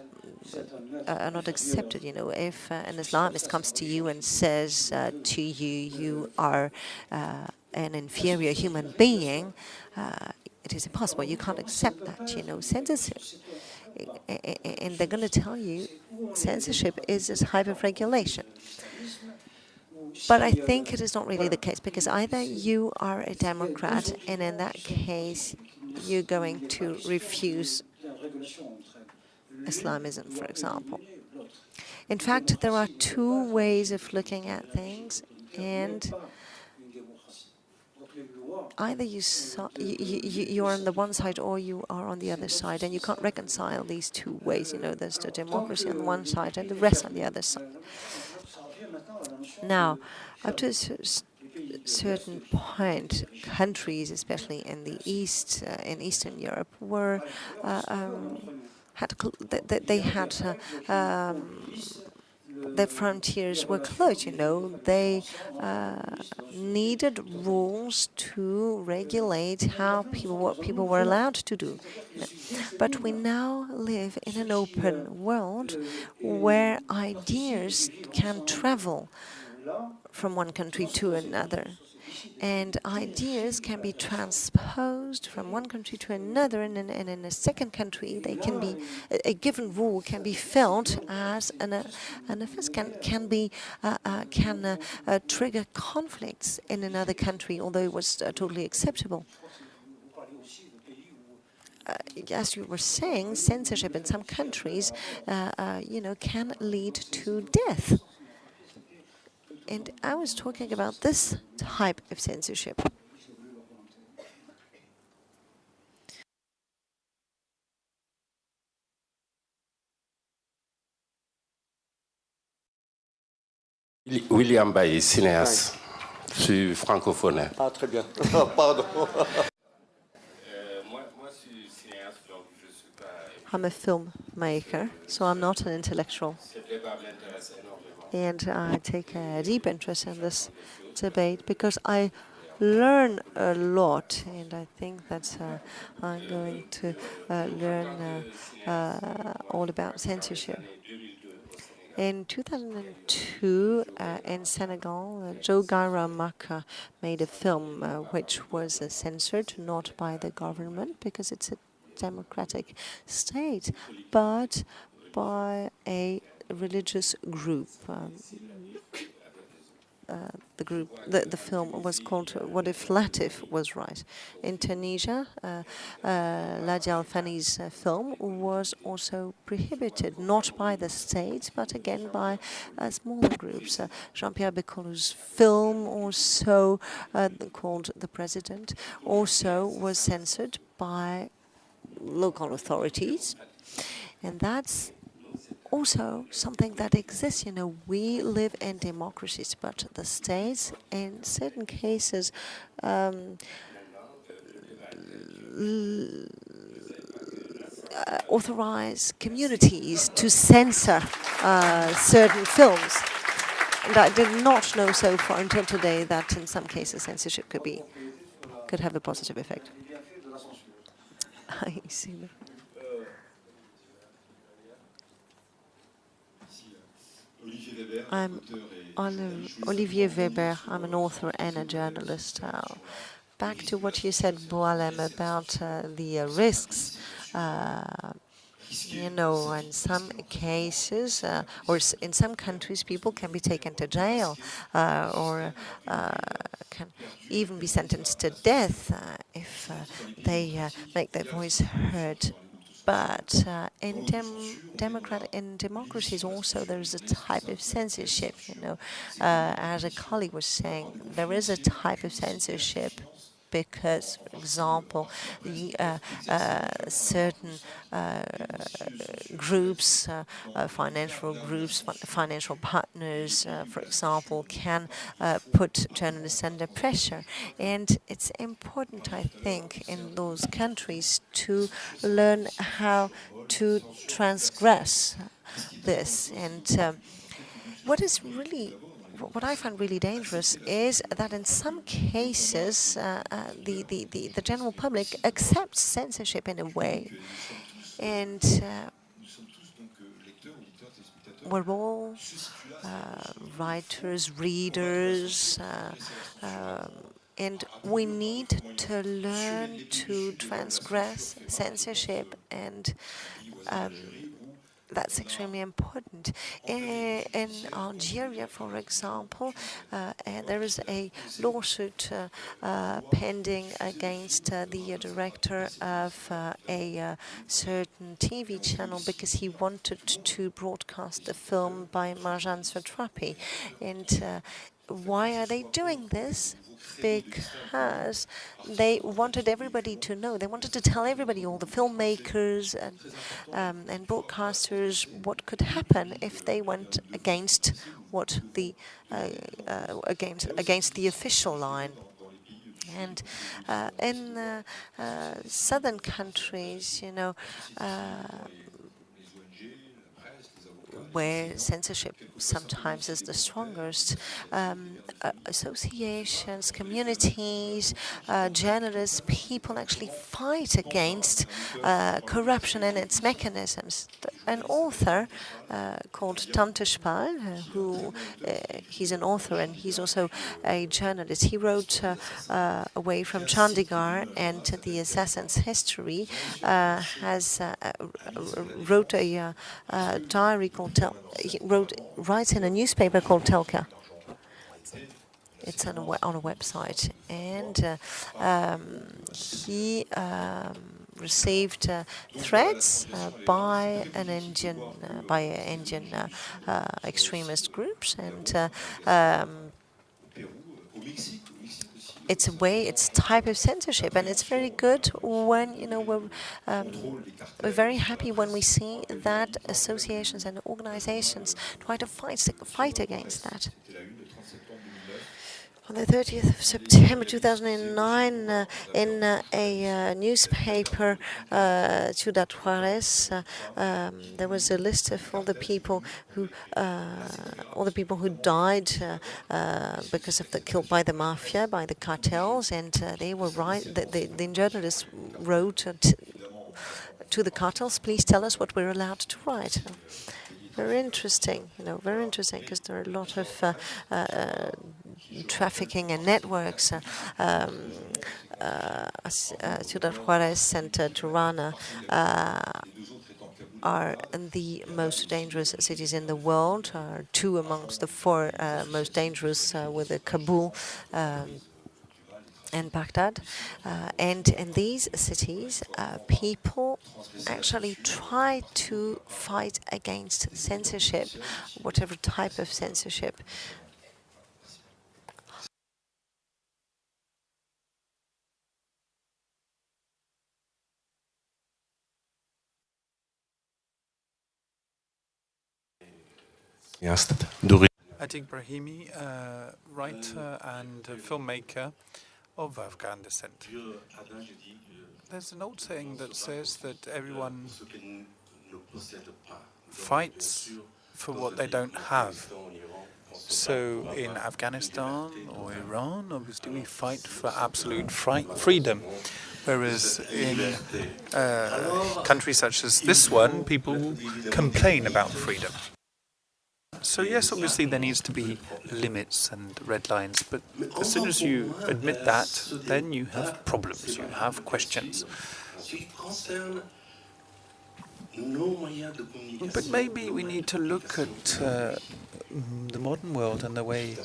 are not accepted. You know, if an Islamist comes to you and says to you, "You are an inferior human being," it is impossible. You can't accept that. You know, censorship, and they're going to tell you, censorship is a type of regulation. But I think it is not really the case, because either you are a Democrat, and in that case, you're going to refuse Islamism, for example. In fact, there are two ways of looking at things, and either you are on the one side or you are on the other side, and you can't reconcile these two ways. You know, there's the democracy on the one side and the rest on the other side. Now, up to a certain point, countries, especially in the East, in Eastern Europe, were their frontiers were closed. You know, they needed rules to regulate what people were allowed to do. But we now live in an open world where ideas can travel from one country to another, and ideas can be transposed from one country to another, and in a second country they can be a given rule can be felt as an offense, can trigger conflicts in another country, although it was totally acceptable. As you were saying, censorship in some countries, you know, can lead to death. And I was talking about this type of censorship. William Bailly, cinéaste. Je suis francophone. Ah, très bien. Pardon. I'm a filmmaker, so I'm not an intellectual. And I take a deep interest in this debate because I learn a lot, and I think that I'm going to learn all about censorship. In 2002, in Senegal, Joe Garamaka made a film which was censored, not by the government, because it's a democratic state, but by a religious group. The film was called "What If Latif Was Right." In Tunisia, Ladi Al-Fani's film was also prohibited, not by the state, but again by smaller groups. Jean-Pierre Becolou's film, also called "The President," also was censored by local authorities, and that's also something that exists. You know, we live in democracies, but the states, in certain cases, authorize communities to censor certain films. And I did not know so far until today that in some cases censorship could have a positive effect. I see that. I'm Olivier Weber. I'm an author and a journalist. Back to what you said, BOUALEM, about the risks. You know, in some cases, or in some countries, people can be taken to jail or can even be sentenced to death if they make their voice heard. But in democracies also there's a type of censorship, you know. As a colleague was saying, there is a type of censorship because, for example, certain groups, financial partners, for example, can put journalists under pressure. And it's important, I think, in those countries to learn how to transgress this. And what is really what I find really dangerous is that in some cases the general public accepts censorship in a way, and we're all writers, readers, and we need to learn to transgress censorship, and that's extremely important. In Algeria, for example, there is a lawsuit pending against the director of a certain TV channel because he wanted to broadcast a film by Marjan Satrapi. And why are they doing this? Because they wanted everybody to know. They wanted to tell everybody, all the filmmakers and broadcasters, what could happen if they went against what the against the official line. And in southern countries, you know, where censorship sometimes is the strongest, associations, communities, journalists, people actually fight against corruption and its mechanisms. An author called Tante Spal, who he's an author and he's also a journalist. He wrote Away from Chandigarh and the Assassin's History, wrote a diary called writes in a newspaper called Telka. It's on a website, and he received threats by Indian extremist groups, and it's type of censorship, and it's very good when, you know, we're very happy when we see that associations and organizations try to fight against that. On the 30th of September 2009, in a newspaper, Ciudad Juarez, there was a list of all the people who died because of killed by the mafia, by the cartels, and they were the journalists wrote to the cartels, please tell us what we're allowed to write. Very interesting, you know, very interesting, because there are a lot of trafficking and networks. Ciudad Juarez and Tirana are the most dangerous cities in the world, are two amongst the four most dangerous, with Kabul and Baghdad. And in these cities, people actually try to fight against censorship, whatever type of censorship. Atik Brahimi, writer and filmmaker of Afghan descent. There's an old saying that says that everyone fights for what they don't have. So in Afghanistan or Iran, obviously we fight for absolute freedom. Whereas in countries such as this one, people complain about freedom. So yes, obviously there needs to be limits and red lines, but as soon as you admit that, then you have problems, you have questions. But maybe we need to look at the modern world and the way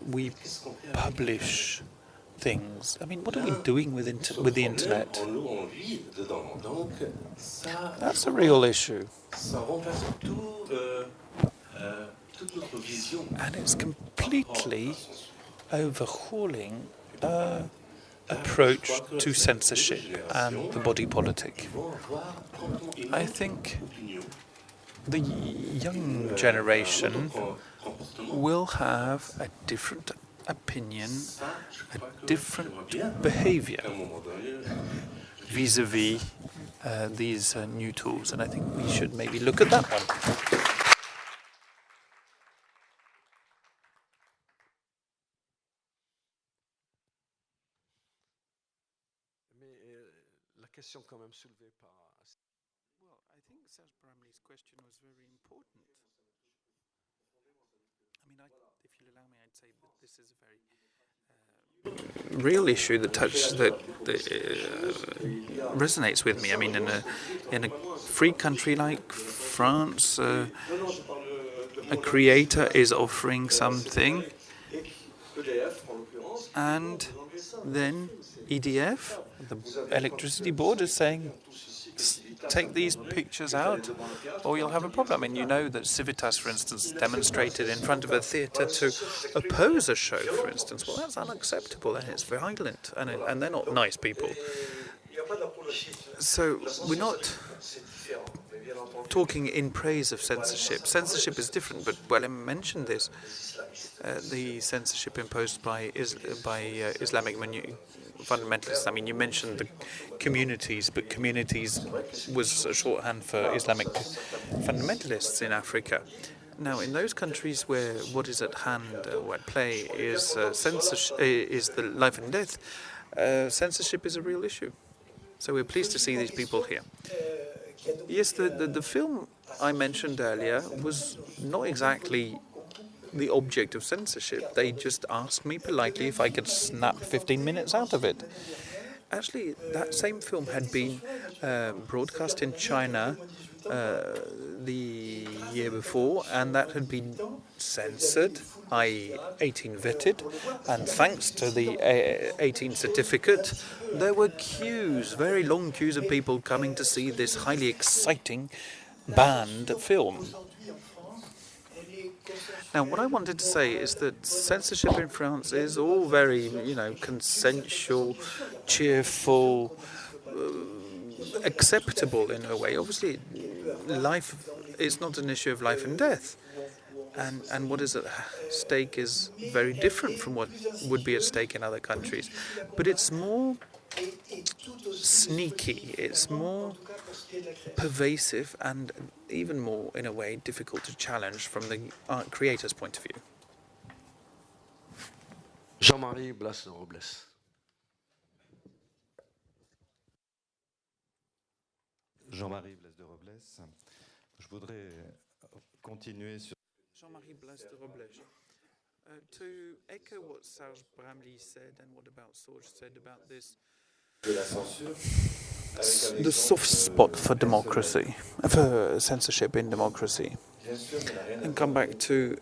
we publish things. I mean, what are we doing with the internet? That's a real issue. And it's completely overhauling our approach to censorship and the body politic. I think the young generation will have a different opinion, a different behavior vis-a-vis these new tools, and I think we should maybe look at that one. question quand même soulevée par... Well, I think Serge Bramley's question was very important. I mean, if you'll allow me, I'd say that this is a very real issue that resonates with me. I mean, in a free country like France, a creator is offering something, and then EDF, the electricity board, is saying, take these pictures out or you'll have a problem. And you know that Civitas, for instance, demonstrated in front of a theatre to oppose a show, for instance. Well, that's unacceptable and it's violent and they're not nice people. So we're not talking in praise of censorship. Censorship is different, but BOUALEM mentioned this. The censorship imposed by Islamic fundamentalists. I mean, you mentioned the communities, but communities was a shorthand for Islamic fundamentalists in Africa. Now, in those countries where what is at hand, or at play, is censorship, is the life and death, censorship is a real issue. So we're pleased to see these people here. Yes, the film I mentioned earlier was not exactly the object of censorship. They just asked me politely if I could snap 15 minutes out of it. Actually, that same film had been broadcast in China the year before, and that had been censored, i.e. 18 vetted, and thanks to the 18 certificate, there were queues, very long queues of people coming to see this highly exciting banned film. Now, what I wanted to say is that censorship in France is all very, consensual, cheerful, acceptable in a way. Obviously, life is not an issue of life and death. And what is at stake is very different from what would be at stake in other countries. But it's more sneaky, it's more pervasive, and even more, in a way, difficult to challenge from the art creator's point of view. Jean-Marie Blas-Robles. Jean-Marie Blas-Robles. Je voudrais continuer sur... Jean-Marie Blas-Robles. To echo what Serge Bramley said and what about Sorge said about this, the soft spot for democracy, for censorship in democracy, and come back to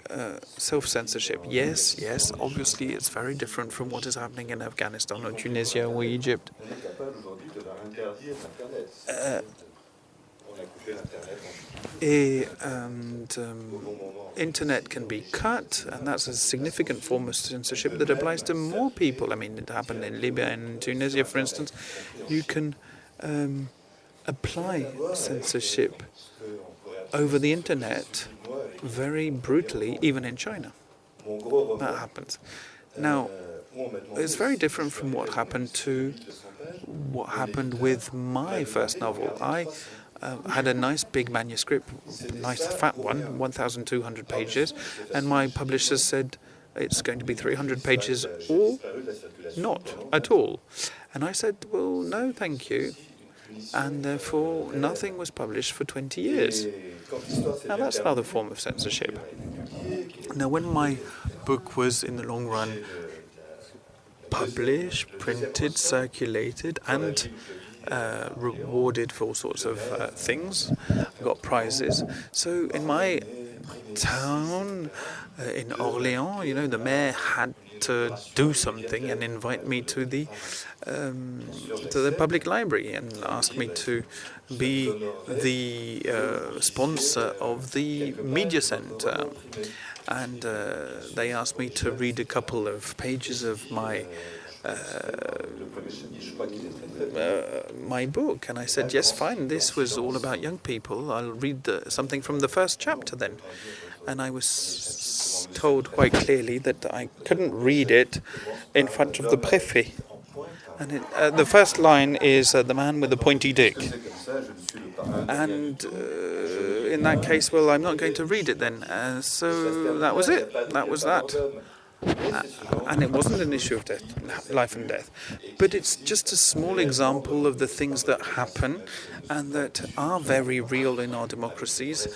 self-censorship. Yes, obviously it's very different from what is happening in Afghanistan or Tunisia or Egypt. Internet can be cut, and that's a significant form of censorship that applies to more people. I mean, it happened in Libya and in Tunisia, for instance. You can apply censorship over the internet very brutally, even in China. That happens. Now, it's very different from what happened with my first novel. I had a nice big manuscript, nice fat one, 1,200 pages, and my publisher said it's going to be 300 pages or not at all. And I said, well, no, thank you. And therefore, nothing was published for 20 years. Now, that's another form of censorship. Now, when my book was, in the long run, published, printed, circulated, and rewarded for all sorts of things. I got prizes. So in my town, in Orléans, the mayor had to do something and invite me to the public library and ask me to be the sponsor of the media center. And they asked me to read a couple of pages of my book, and I said, yes, fine, this was all about young people, I'll read something from the first chapter then. And I was told quite clearly that I couldn't read it in front of the préfet. And the first line is the man with the pointy dick. And in that case, well, I'm not going to read it then. So that was it. That was that. And it wasn't an issue of death, life and death. But it's just a small example of the things that happen and that are very real in our democracies,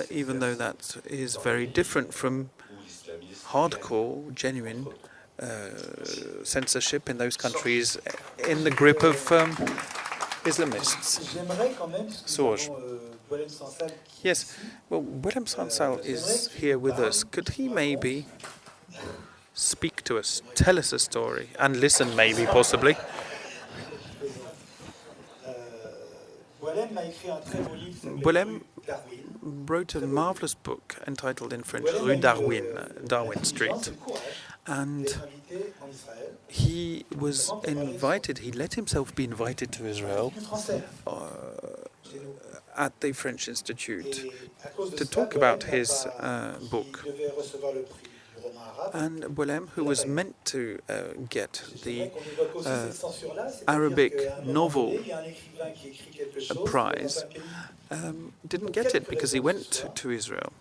even though that is very different from hardcore, genuine censorship in those countries in the grip of Islamists. Sorge. Yes, well, BOUALEM SANSAL is here with us. Could he maybe speak to us, tell us a story, and listen maybe, possibly? BOUALEM wrote a marvelous book entitled in French Rue Darwin, Darwin Street. And he was invited, he let himself be invited to Israel at the French Institute to talk about his book. And BOUALEM, who was meant to get the Arabic novel prize, didn't get it because he went to Israel.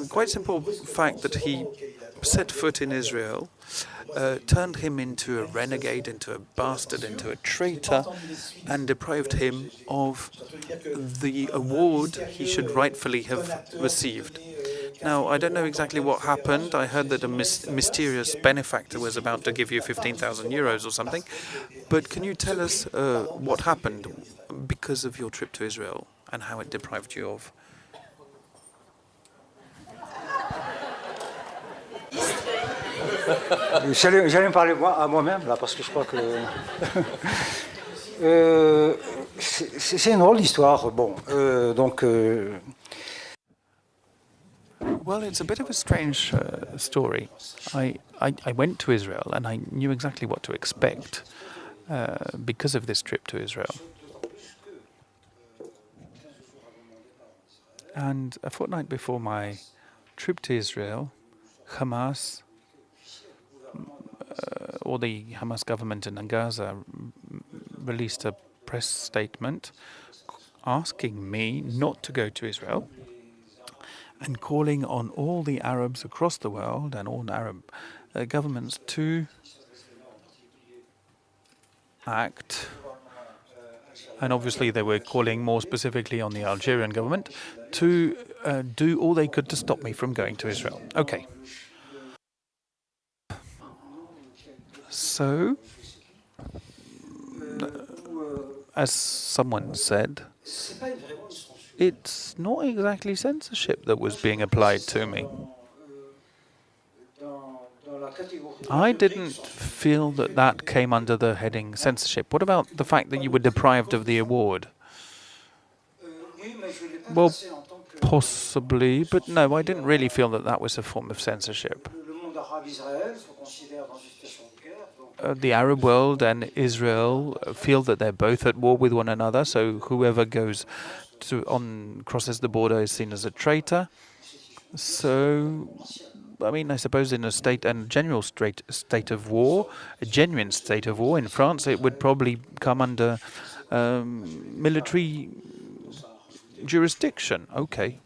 Quite simple fact that he set foot in Israel turned him into a renegade, into a bastard, into a traitor, and deprived him of the award he should rightfully have received. Now, I don't know exactly what happened. I heard that a mysterious benefactor was about to give you 15,000 euros or something. But can you tell us what happened because of your trip to Israel and how it deprived you of? J'allais me parler à moi-même, là, parce que je crois que... c'est une drôle d'histoire. Bon, donc... Well, it's a bit of a strange story. I went to Israel and I knew exactly what to expect because of this trip to Israel. And a fortnight before my trip to Israel, Hamas, or the Hamas government in Gaza, released a press statement asking me not to go to Israel and calling on all the Arabs across the world and all Arab governments to act. And obviously they were calling more specifically on the Algerian government to do all they could to stop me from going to Israel. Okay. So, as someone said, it's not exactly censorship that was being applied to me. I didn't feel that that came under the heading censorship. What about the fact that you were deprived of the award? Well, possibly, but no, I didn't really feel that that was a form of censorship. The Arab world and Israel feel that they're both at war with one another, so whoever goes crosses the border is seen as a traitor. So, I mean, I suppose in a genuine state of war in France, it would probably come under military jurisdiction. Okay.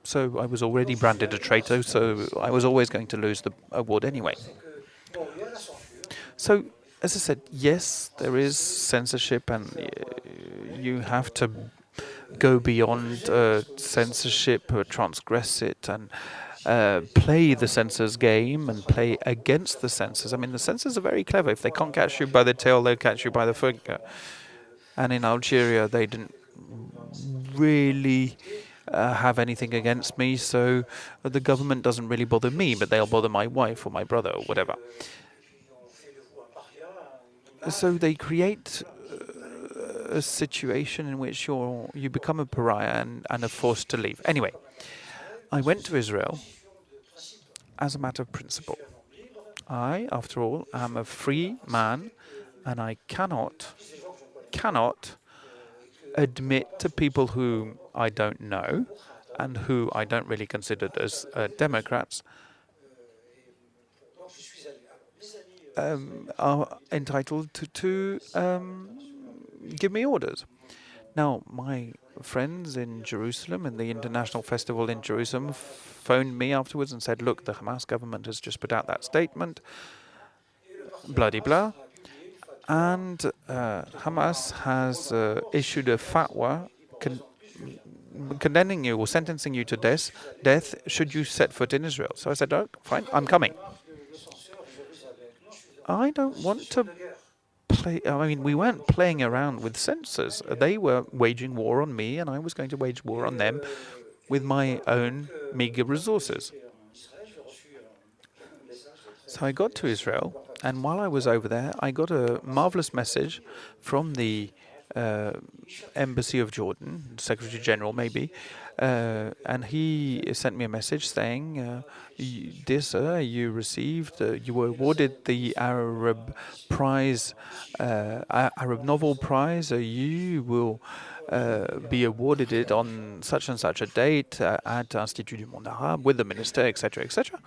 So I was already branded a traitor, so I was always going to lose the award anyway. So, as I said, yes, there is censorship, and you have to go beyond censorship, transgress it, and play the censors' game and play against the censors. I mean, the censors are very clever. If they can't catch you by the tail, they'll catch you by the finger. And in Algeria, they didn't really have anything against me, so the government doesn't really bother me, but they'll bother my wife or my brother or whatever. So they create a situation in which you become a pariah and are forced to leave. Anyway, I went to Israel as a matter of principle. I, after all, am a free man, and I cannot admit to people whom I don't know and who I don't really consider as Democrats are entitled to give me orders. Now, my friends in Jerusalem, in the International Festival in Jerusalem, phoned me afterwards and said, look, the Hamas government has just put out that statement, blah-de-blah, and Hamas has issued a fatwa condemning you or sentencing you to death should you set foot in Israel. So I said, oh, fine, I'm coming. I don't want to play. I mean, we weren't playing around with censors. They were waging war on me, and I was going to wage war on them with my own meager resources. So I got to Israel, and while I was over there, I got a marvelous message from the Embassy of Jordan, Secretary General maybe, and he sent me a message saying, dear sir, you were awarded the Arab Prize, Arab Novel Prize. You will be awarded it on such and such a date at Institut du Monde Arabe with the minister, etc., etc.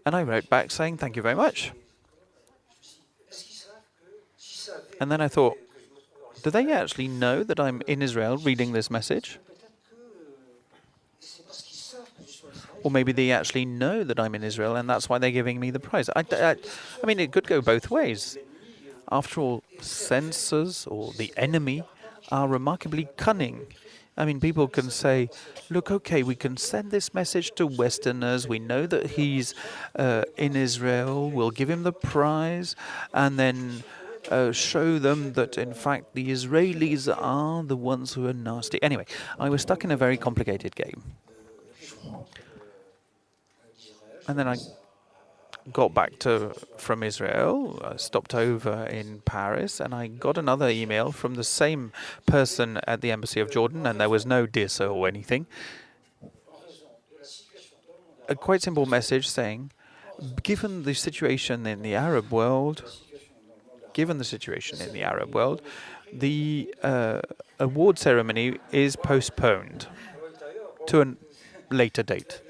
And I wrote back saying, thank you very much. And then I thought, do they actually know that I'm in Israel reading this message? Or maybe they actually know that I'm in Israel and that's why they're giving me the prize. I mean, it could go both ways. After all, censors or the enemy are remarkably cunning. I mean, people can say, look, okay, we can send this message to Westerners. We know that he's in Israel. We'll give him the prize. And then show them that, in fact, the Israelis are the ones who are nasty. Anyway, I was stuck in a very complicated game. And then I got back from Israel, stopped over in Paris, and I got another email from the same person at the Embassy of Jordan, and there was no dear sir or anything. A quite simple message saying, given the situation in the Arab world, the award ceremony is postponed to a later date.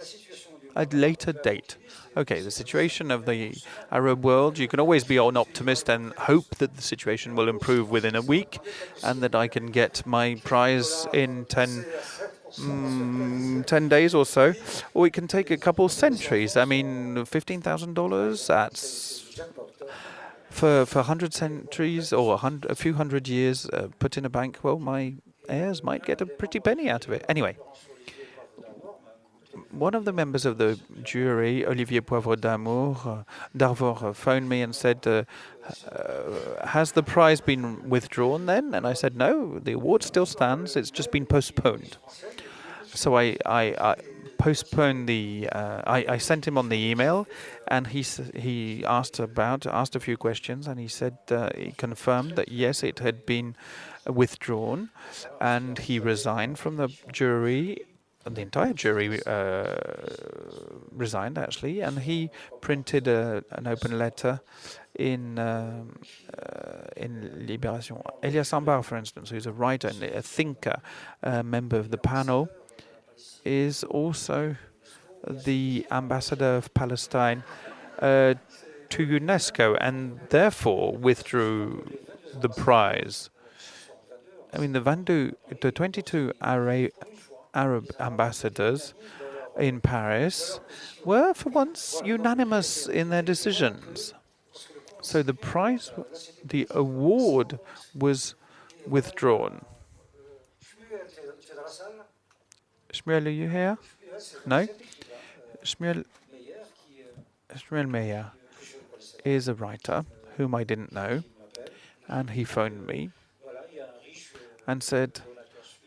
Okay, the situation of the Arab world, you can always be an optimist and hope that the situation will improve within a week and that I can get my prize in 10 days or so. Or it can take a couple centuries. I mean, $15,000, that's for 100 centuries or a few hundred years put in a bank. Well, my heirs might get a pretty penny out of it. Anyway. One of the members of the jury, Olivier Poivre d'Arvor, phoned me and said, has the prize been withdrawn then? And I said, no, the award still stands. It's just been postponed. So I postponed I sent him on the email, and he asked a few questions, and he said, he confirmed that yes, it had been withdrawn, and he resigned from the jury. The entire jury resigned, actually, and he printed an open letter in Libération. Elias Sambar, for instance, who's a writer and a thinker, member of the panel, is also the ambassador of Palestine to UNESCO, and therefore withdrew the prize. I mean, the 22 Arab ambassadors in Paris were, for once, unanimous in their decisions. So the prize, the award, was withdrawn. Shmuel, are you here? No? Shmuel Meyer is a writer whom I didn't know, and he phoned me and said,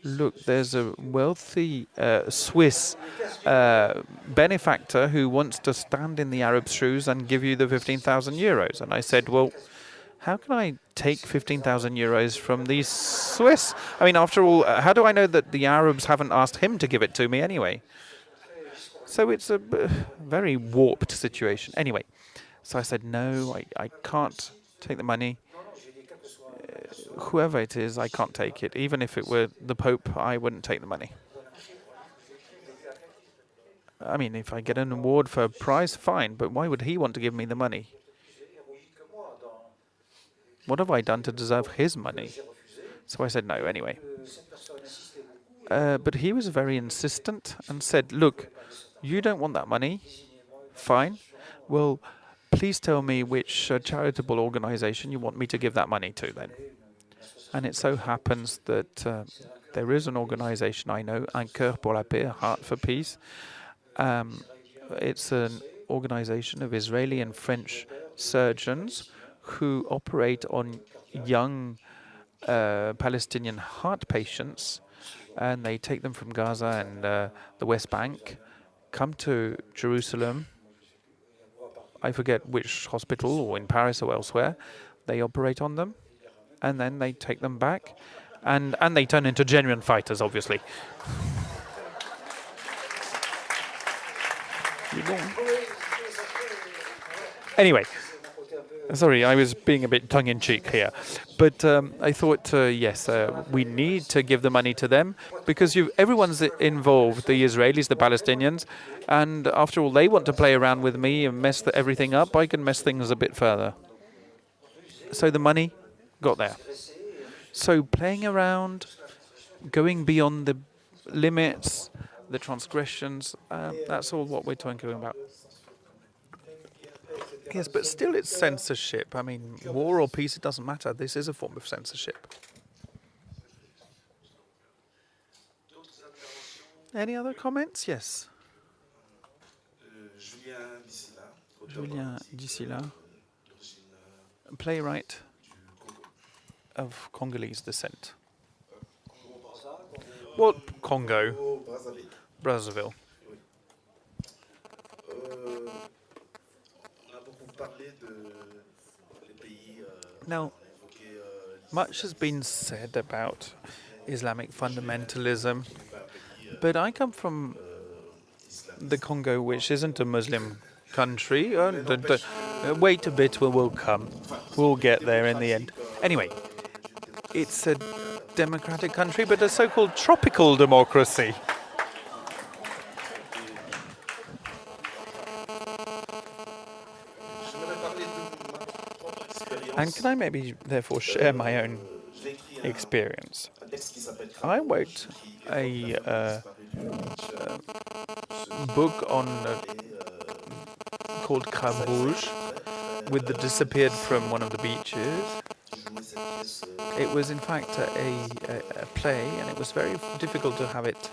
look, there's a wealthy Swiss benefactor who wants to stand in the Arab's shoes and give you the 15,000 euros. And I said, well, how can I take 15,000 euros from these Swiss? I mean, after all, how do I know that the Arabs haven't asked him to give it to me anyway? So it's a very warped situation. Anyway, so I said, no, I can't take the money. Whoever it is, I can't take it. Even if it were the Pope, I wouldn't take the money. I mean, if I get an award for a prize, fine, but why would he want to give me the money? What have I done to deserve his money? So I said no anyway. But he was very insistent and said, look, you don't want that money? Fine. Well, please tell me which charitable organization you want me to give that money to then. And it so happens that there is an organization I know, Un Cœur pour la Paix, a Heart for Peace. It's an organization of Israeli and French surgeons who operate on young Palestinian heart patients, and they take them from Gaza and the West Bank, come to Jerusalem, I forget which hospital, or in Paris or elsewhere, they operate on them, and then they take them back, and they turn into genuine fighters, obviously. Anyway, sorry, I was being a bit tongue-in-cheek here. But I thought, yes, we need to give the money to them because everyone's involved, the Israelis, the Palestinians, and after all, they want to play around with me and mess everything up. I can mess things a bit further. So the money got there. So playing around, going beyond the limits, the transgressions, that's all what we're talking about. Yes, but still it's censorship. I mean, war or peace, it doesn't matter. This is a form of censorship. Any other comments? Yes. Julien Dissila, playwright of Congolese descent. What Congo? Brazzaville. Now, much has been said about Islamic fundamentalism, but I come from the Congo, which isn't a Muslim country. Wait a bit, we'll come. We'll get there in the end. Anyway, it's a democratic country, but a so-called tropical democracy. And can I maybe, therefore, share my own experience? I wrote a book called Crabe Rouge, with the disappeared from one of the beaches. It was, in fact, a play, and it was very difficult to have it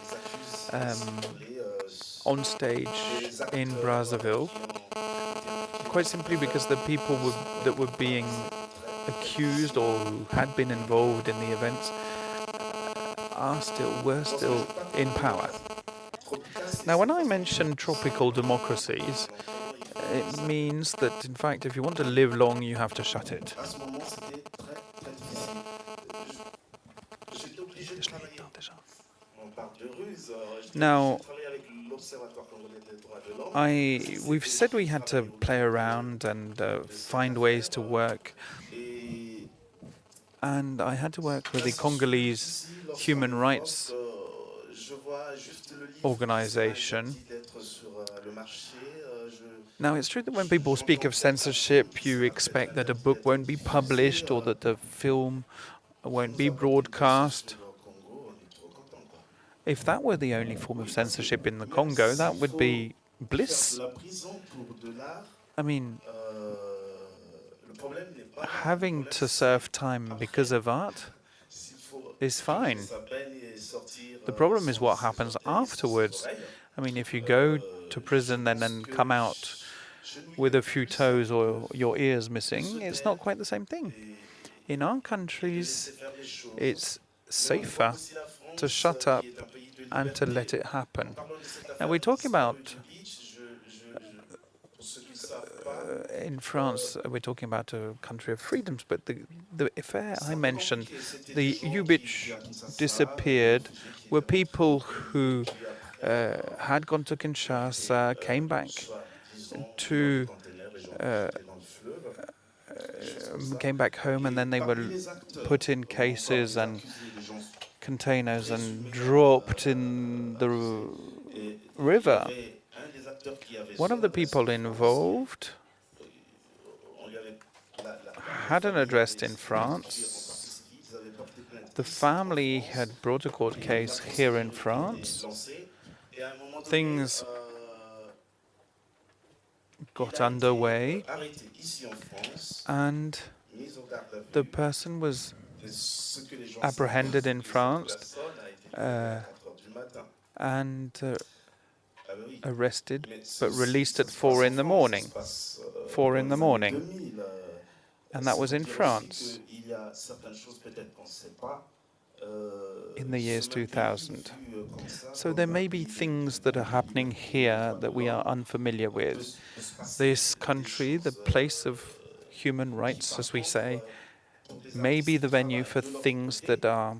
on stage in Brazzaville. Quite simply because the people that were being accused or who had been involved in the events were still in power. Now, when I mention tropical democracies, it means that, in fact, if you want to live long, you have to shut it. Now, we've said we had to play around and find ways to work, and I had to work with the Congolese human rights organization. Now, it's true that when people speak of censorship, you expect that a book won't be published or that the film won't be broadcast. If that were the only form of censorship in the Congo, that would be bliss. I mean, having to serve time because of art is fine. The problem is what happens afterwards. I mean, if you go to prison and then come out with a few toes or your ears missing, it's not quite the same thing. In our countries, it's safer to shut up and to let it happen. Now, we're talking about, in France, we're talking about a country of freedoms, but the affair I mentioned, the which disappeared, were people who had gone to Kinshasa, came back home, and then they were put in cases and containers and dropped in the river. One of the people involved had an address in France, The family had brought a court case here in France. Things got underway, and the person was apprehended in France and arrested, but released at 4 in the morning. 4 in the morning. And that was in France in the years 2000. So there may be things that are happening here that we are unfamiliar with. This country, the place of human rights, as we say, may be the venue for things that are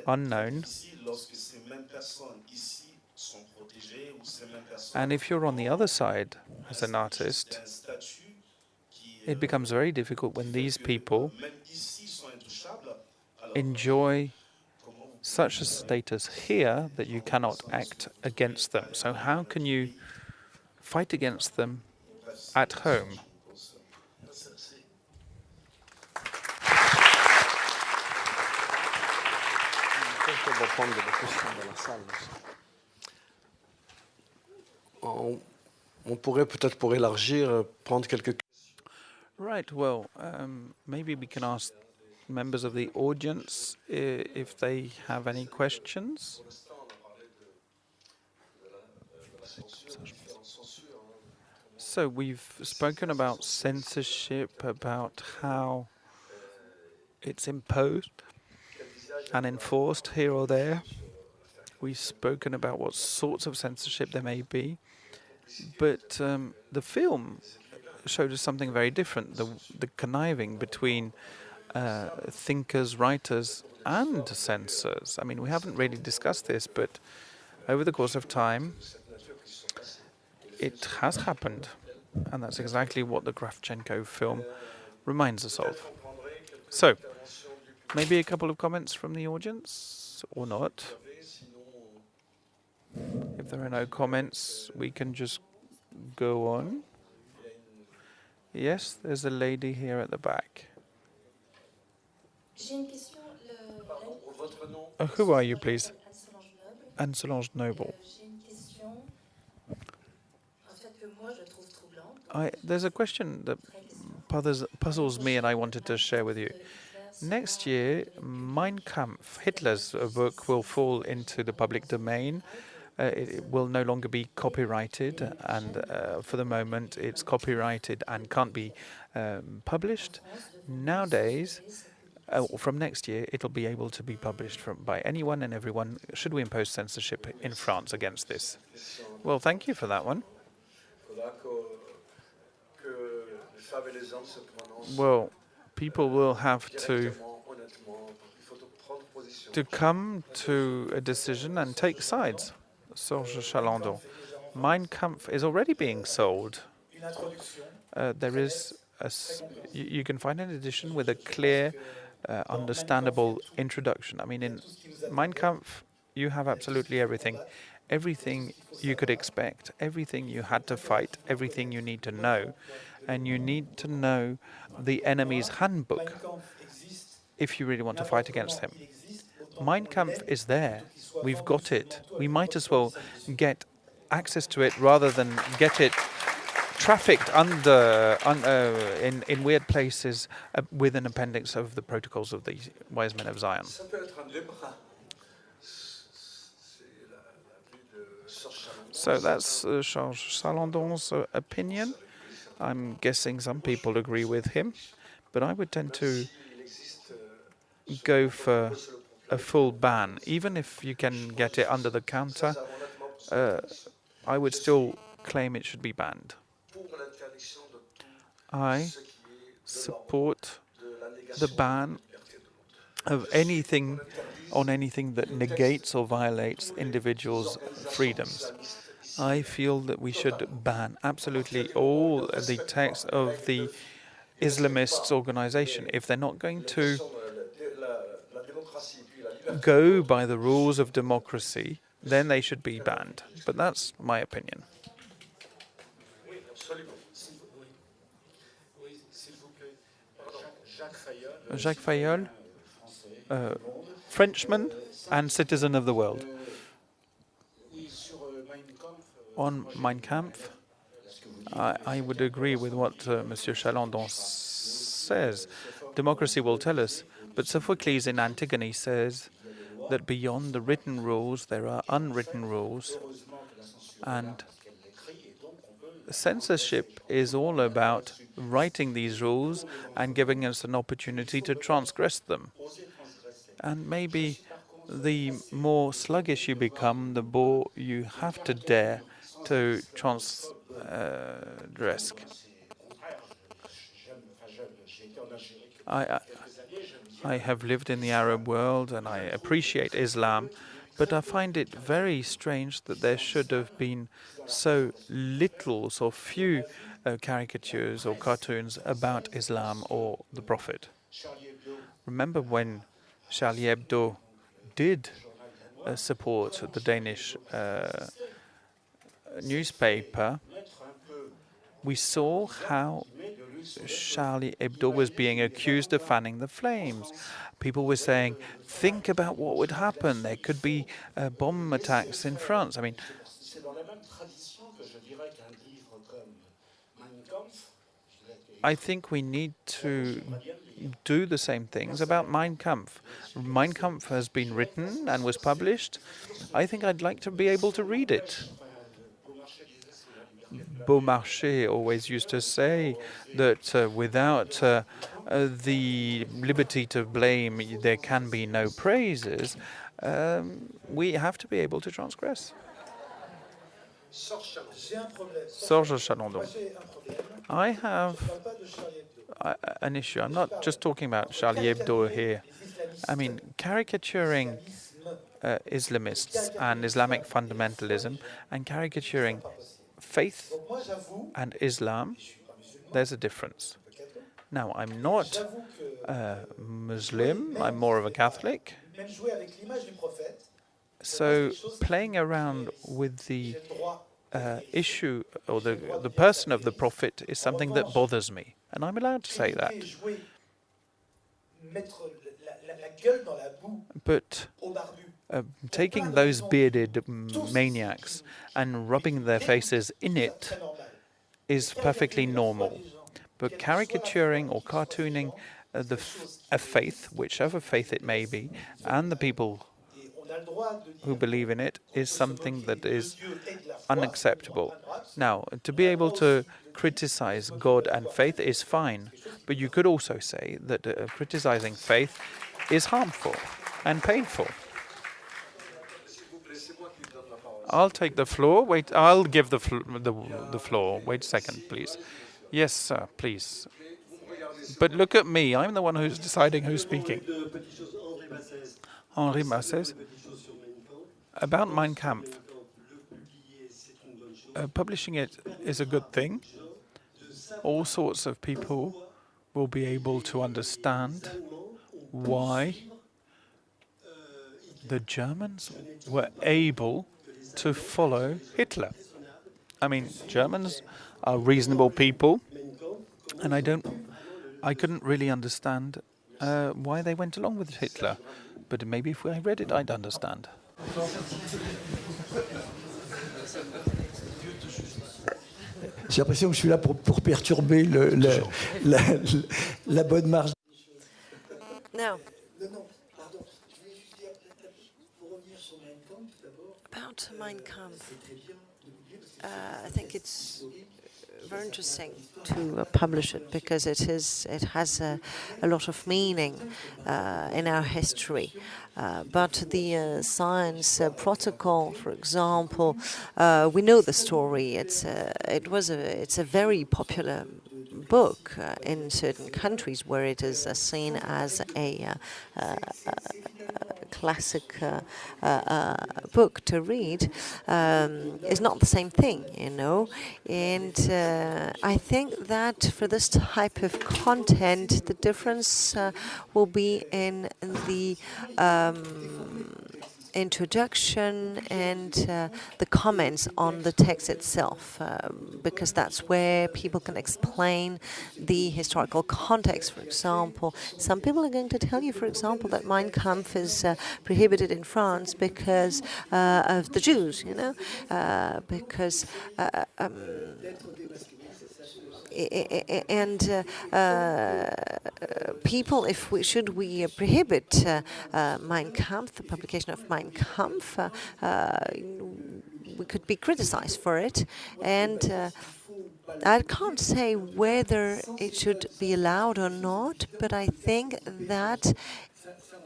unknown. And if you're on the other side as an artist, it becomes very difficult when these people enjoy such a status here that you cannot act against them. So how can you fight against them at home? On pourrait peut-être pour élargir prendre quelques. Right, well, maybe we can ask members of the audience if they have any questions. So we've spoken about censorship, about how it's imposed and enforced here or there. We've spoken about what sorts of censorship there may be. But the film showed us something very different, the conniving between thinkers, writers, and censors. I mean, we haven't really discussed this, but over the course of time, it has happened. And that's exactly what the Kravchenko film reminds us of. So, maybe a couple of comments from the audience, or not. If there are no comments, we can just go on. Yes, there's a lady here at the back. Who are you, please? Anne-Solange Noble. There's a question that puzzles me and I wanted to share with you. Next year, Mein Kampf, Hitler's book, will fall into the public domain. It will no longer be copyrighted, and for the moment it's copyrighted and can't be published. Nowadays, from next year, it'll be able to be published by anyone and everyone. Should we impose censorship in France against this? Well, thank you for that one. Well, people will have to come to a decision and take sides. Serge Chalandon. Mein Kampf is already being sold. There is you can find an edition with a clear, understandable introduction. I mean, in Mein Kampf, you have absolutely everything. Everything you could expect, everything you had to fight, everything you need to know. And you need to know the enemy's handbook if you really want to fight against him. Mein Kampf is there. We've got it. We might as well get access to it rather than get it trafficked in weird places with an appendix of the protocols of the Wise Men of Zion. So that's Serge Chalandon's opinion. I'm guessing some people agree with him, but I would tend to go for a full ban. Even if you can get it under the counter, I would still claim it should be banned. I support the ban of anything that negates or violates individuals' freedoms. I feel that we should ban absolutely all the texts of the Islamist organization. If they're not going to go by the rules of democracy, then they should be banned. But that's my opinion. Jacques Fayol, Frenchman and citizen of the world. On Mein Kampf, I would agree with what Monsieur Chalandon says. Democracy will tell us, but Sophocles in Antigone says that beyond the written rules, there are unwritten rules, and censorship is all about writing these rules and giving us an opportunity to transgress them. And maybe the more sluggish you become, the more you have to dare to transgress. I have lived in the Arab world and I appreciate Islam, but I find it very strange that there should have been so little, so few caricatures or cartoons about Islam or the Prophet. Remember when Charlie Hebdo did support the Danish newspaper, we saw how Charlie Hebdo was being accused of fanning the flames. People were saying, think about what would happen. There could be bomb attacks in France. I mean, I think we need to do the same things about Mein Kampf. Mein Kampf has been written and was published. I think I'd like to be able to read it. Beaumarchais always used to say that without the liberty to blame, there can be no praises. We have to be able to transgress. Serge Chalandon. I have an issue. I'm not just talking about Charlie Hebdo here. I mean, caricaturing Islamists and Islamic fundamentalism and caricaturing faith and Islam, there's a difference. Now, I'm not Muslim, I'm more of a Catholic. So playing around with the issue or the person of the Prophet is something that bothers me, and I'm allowed to say that. But taking those bearded maniacs and rubbing their faces in it is perfectly normal. But caricaturing or cartooning a faith, whichever faith it may be, and the people who believe in it is something that is unacceptable. Now, to be able to criticize God and faith is fine, but you could also say that criticizing faith is harmful and painful. I'll take the floor. Wait, I'll give the floor. Wait a second, please. Yes, sir, please. But look at me. I'm the one who's deciding who's speaking. Henri Masses. About Mein Kampf. Publishing it is a good thing. All sorts of people will be able to understand why the Germans were able to follow Hitler. I mean, Germans are reasonable people, and I couldn't really understand why they went along with Hitler. But maybe if I read it, I'd understand. J'ai l'impression que je suis là pour perturber la bonne marche. Now, about Mein Kampf, I think it's very interesting to publish it because it has a lot of meaning in our history. But the science protocol, for example, we know the story. It's a very popular book in certain countries where it is seen as a classic book to read. Is not the same thing, you know. And I think that for this type of content, the difference will be in the introduction and the comments on the text itself, because that's where people can explain the historical context. For example, some people are going to tell you, for example, that Mein Kampf is prohibited in France because of the Jews, you know, because people, if we should we prohibit Mein Kampf, the publication of Mein Kampf, we could be criticized for it, and I can't say whether it should be allowed or not, but I think that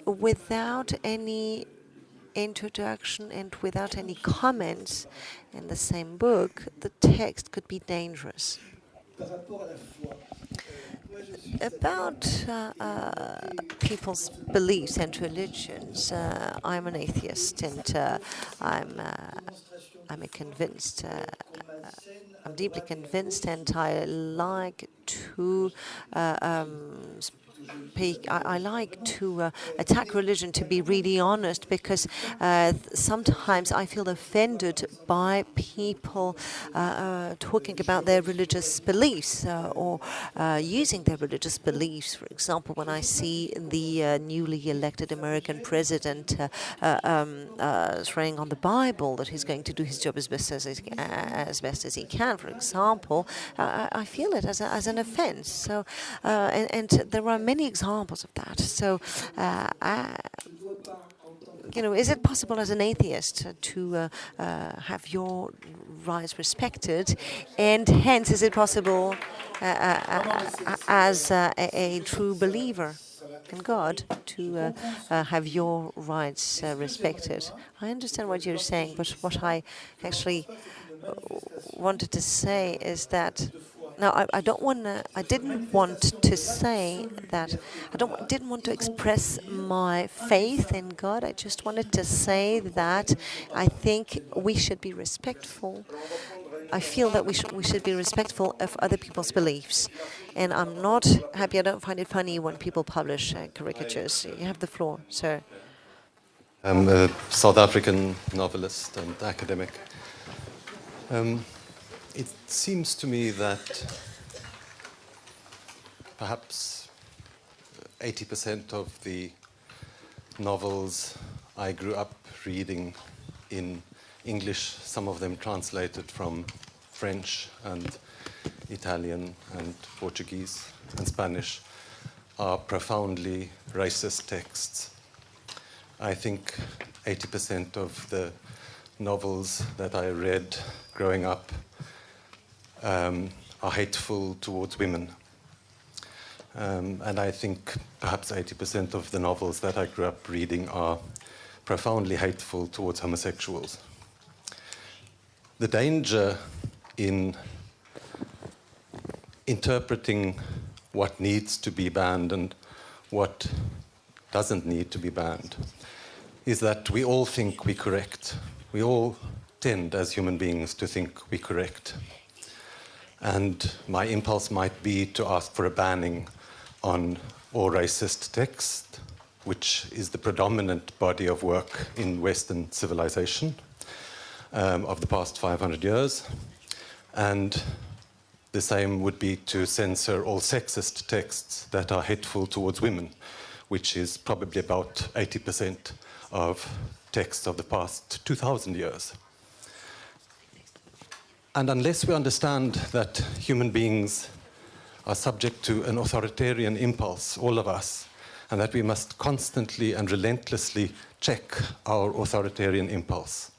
without any introduction and without any comments in the same book, the text could be dangerous. About people's beliefs and religions, I'm an atheist, and I'm deeply convinced, and I like to I like to attack religion, to be really honest, because sometimes I feel offended by people talking about their religious beliefs or using their religious beliefs. For example, when I see the newly elected American president swearing on the Bible that he's going to do his job as best as he can, for example, I feel it as an offense. So, and there are many examples of that. So, you know, is it possible as an atheist to have your rights respected, and hence is it possible as a true believer in God to have your rights respected? I understand what you're saying, but what I actually wanted to say is that now I didn't want to say that didn't want to express my faith in God. I just wanted to say that I think we should be respectful. I feel that we should be respectful of other people's beliefs, and I'm not happy. I don't find it funny when people publish caricatures. You have the floor, sir. I'm a South African novelist and academic. It seems to me that perhaps 80% of the novels I grew up reading in English, some of them translated from French and Italian and Portuguese and Spanish, are profoundly racist texts. I think 80% of the novels that I read growing up are hateful towards women. And I think perhaps 80% of the novels that I grew up reading are profoundly hateful towards homosexuals. The danger in interpreting what needs to be banned and what doesn't need to be banned is that we all think we're correct. We all tend, as human beings, to think we're correct. And my impulse might be to ask for a banning on all racist text, which is the predominant body of work in Western civilization of the past 500 years. And the same would be to censor all sexist texts that are hateful towards women, which is probably about 80% of texts of the past 2,000 years. And unless we understand that human beings are subject to an authoritarian impulse, all of us, and that we must constantly and relentlessly check our authoritarian impulse,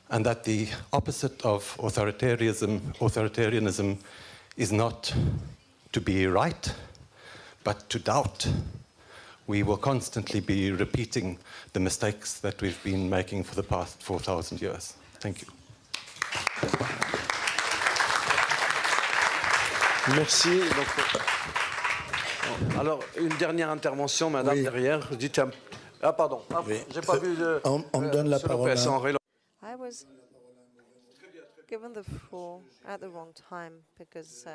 and that the opposite of authoritarianism is not to be right, but to doubt, we will constantly be repeating the mistakes that we've been making for the past 4,000 years. Thank you. Merci. Donc, alors, une dernière intervention, madame, oui. Derrière. Dites ah, pardon. Ah, oui. J'ai pas vu de. On me donne la parole. I was given the floor at the wrong time because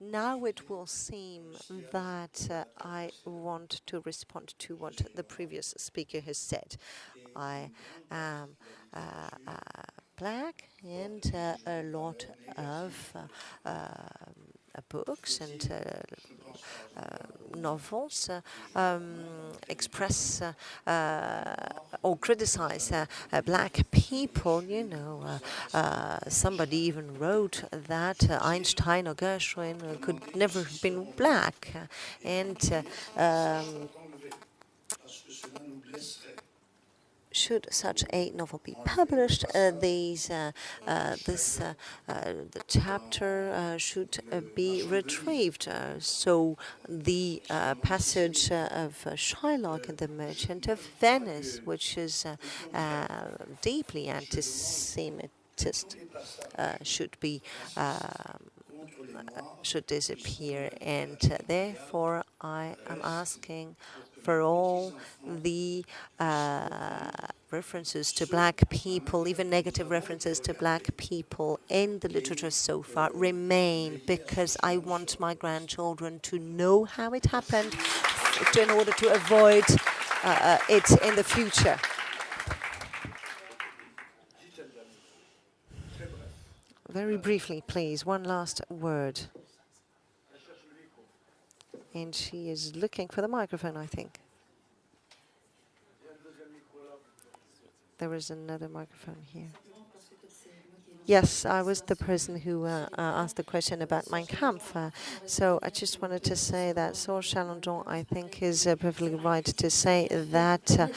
now it will seem that I want to respond to what the previous speaker has said. I am black, and a lot of books and novels express or criticize black people. You know, somebody even wrote that Einstein or Gershwin could never have been black, and should such a novel be published, the chapter should be retrieved. So the passage of Shylock and the Merchant of Venice, which is deeply anti-Semitist, should disappear, and therefore I am asking for all the references to black people, even negative references to black people in the literature so far, remain, because I want my grandchildren to know how it happened in order to avoid it in the future. Very briefly, please, one last word. And she is looking for the microphone, I think. There is another microphone here. Yes, I was the person who asked the question about Mein Kampf. So I just wanted to say that Serge Chalandon, I think, is perfectly right to say that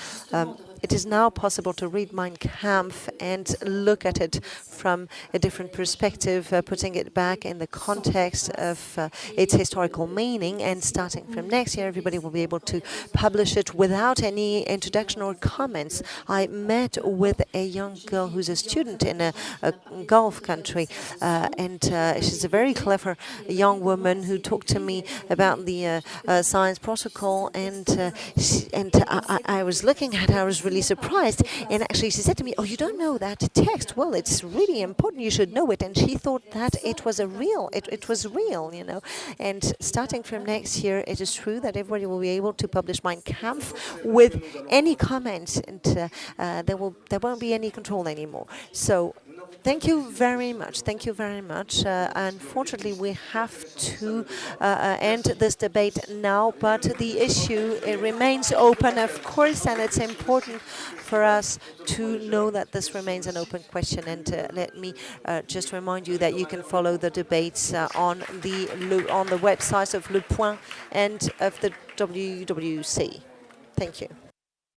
it is now possible to read Mein Kampf and look at it from a different perspective, putting it back in the context of its historical meaning. And starting from next year, everybody will be able to publish it without any introduction or comments. I met with a young girl who's a student in a Gulf country, and she's a very clever young woman who talked to me about the science protocol, and I was looking at her, I was really surprised, and actually she said to me, "Oh, you don't know that text? Well, it's really important, you should know it." And she thought that it was it was real, you know. And starting from next year, it is true that everybody will be able to publish Mein Kampf with any comments, and there won't be any control anymore. So thank you very much. Thank you very much. Unfortunately, we have to end this debate now, but the issue, it remains open, of course, and it's important for us to know that this remains an open question. And let me just remind you that you can follow the debates on the websites of Le Point and of the WWC. Thank you.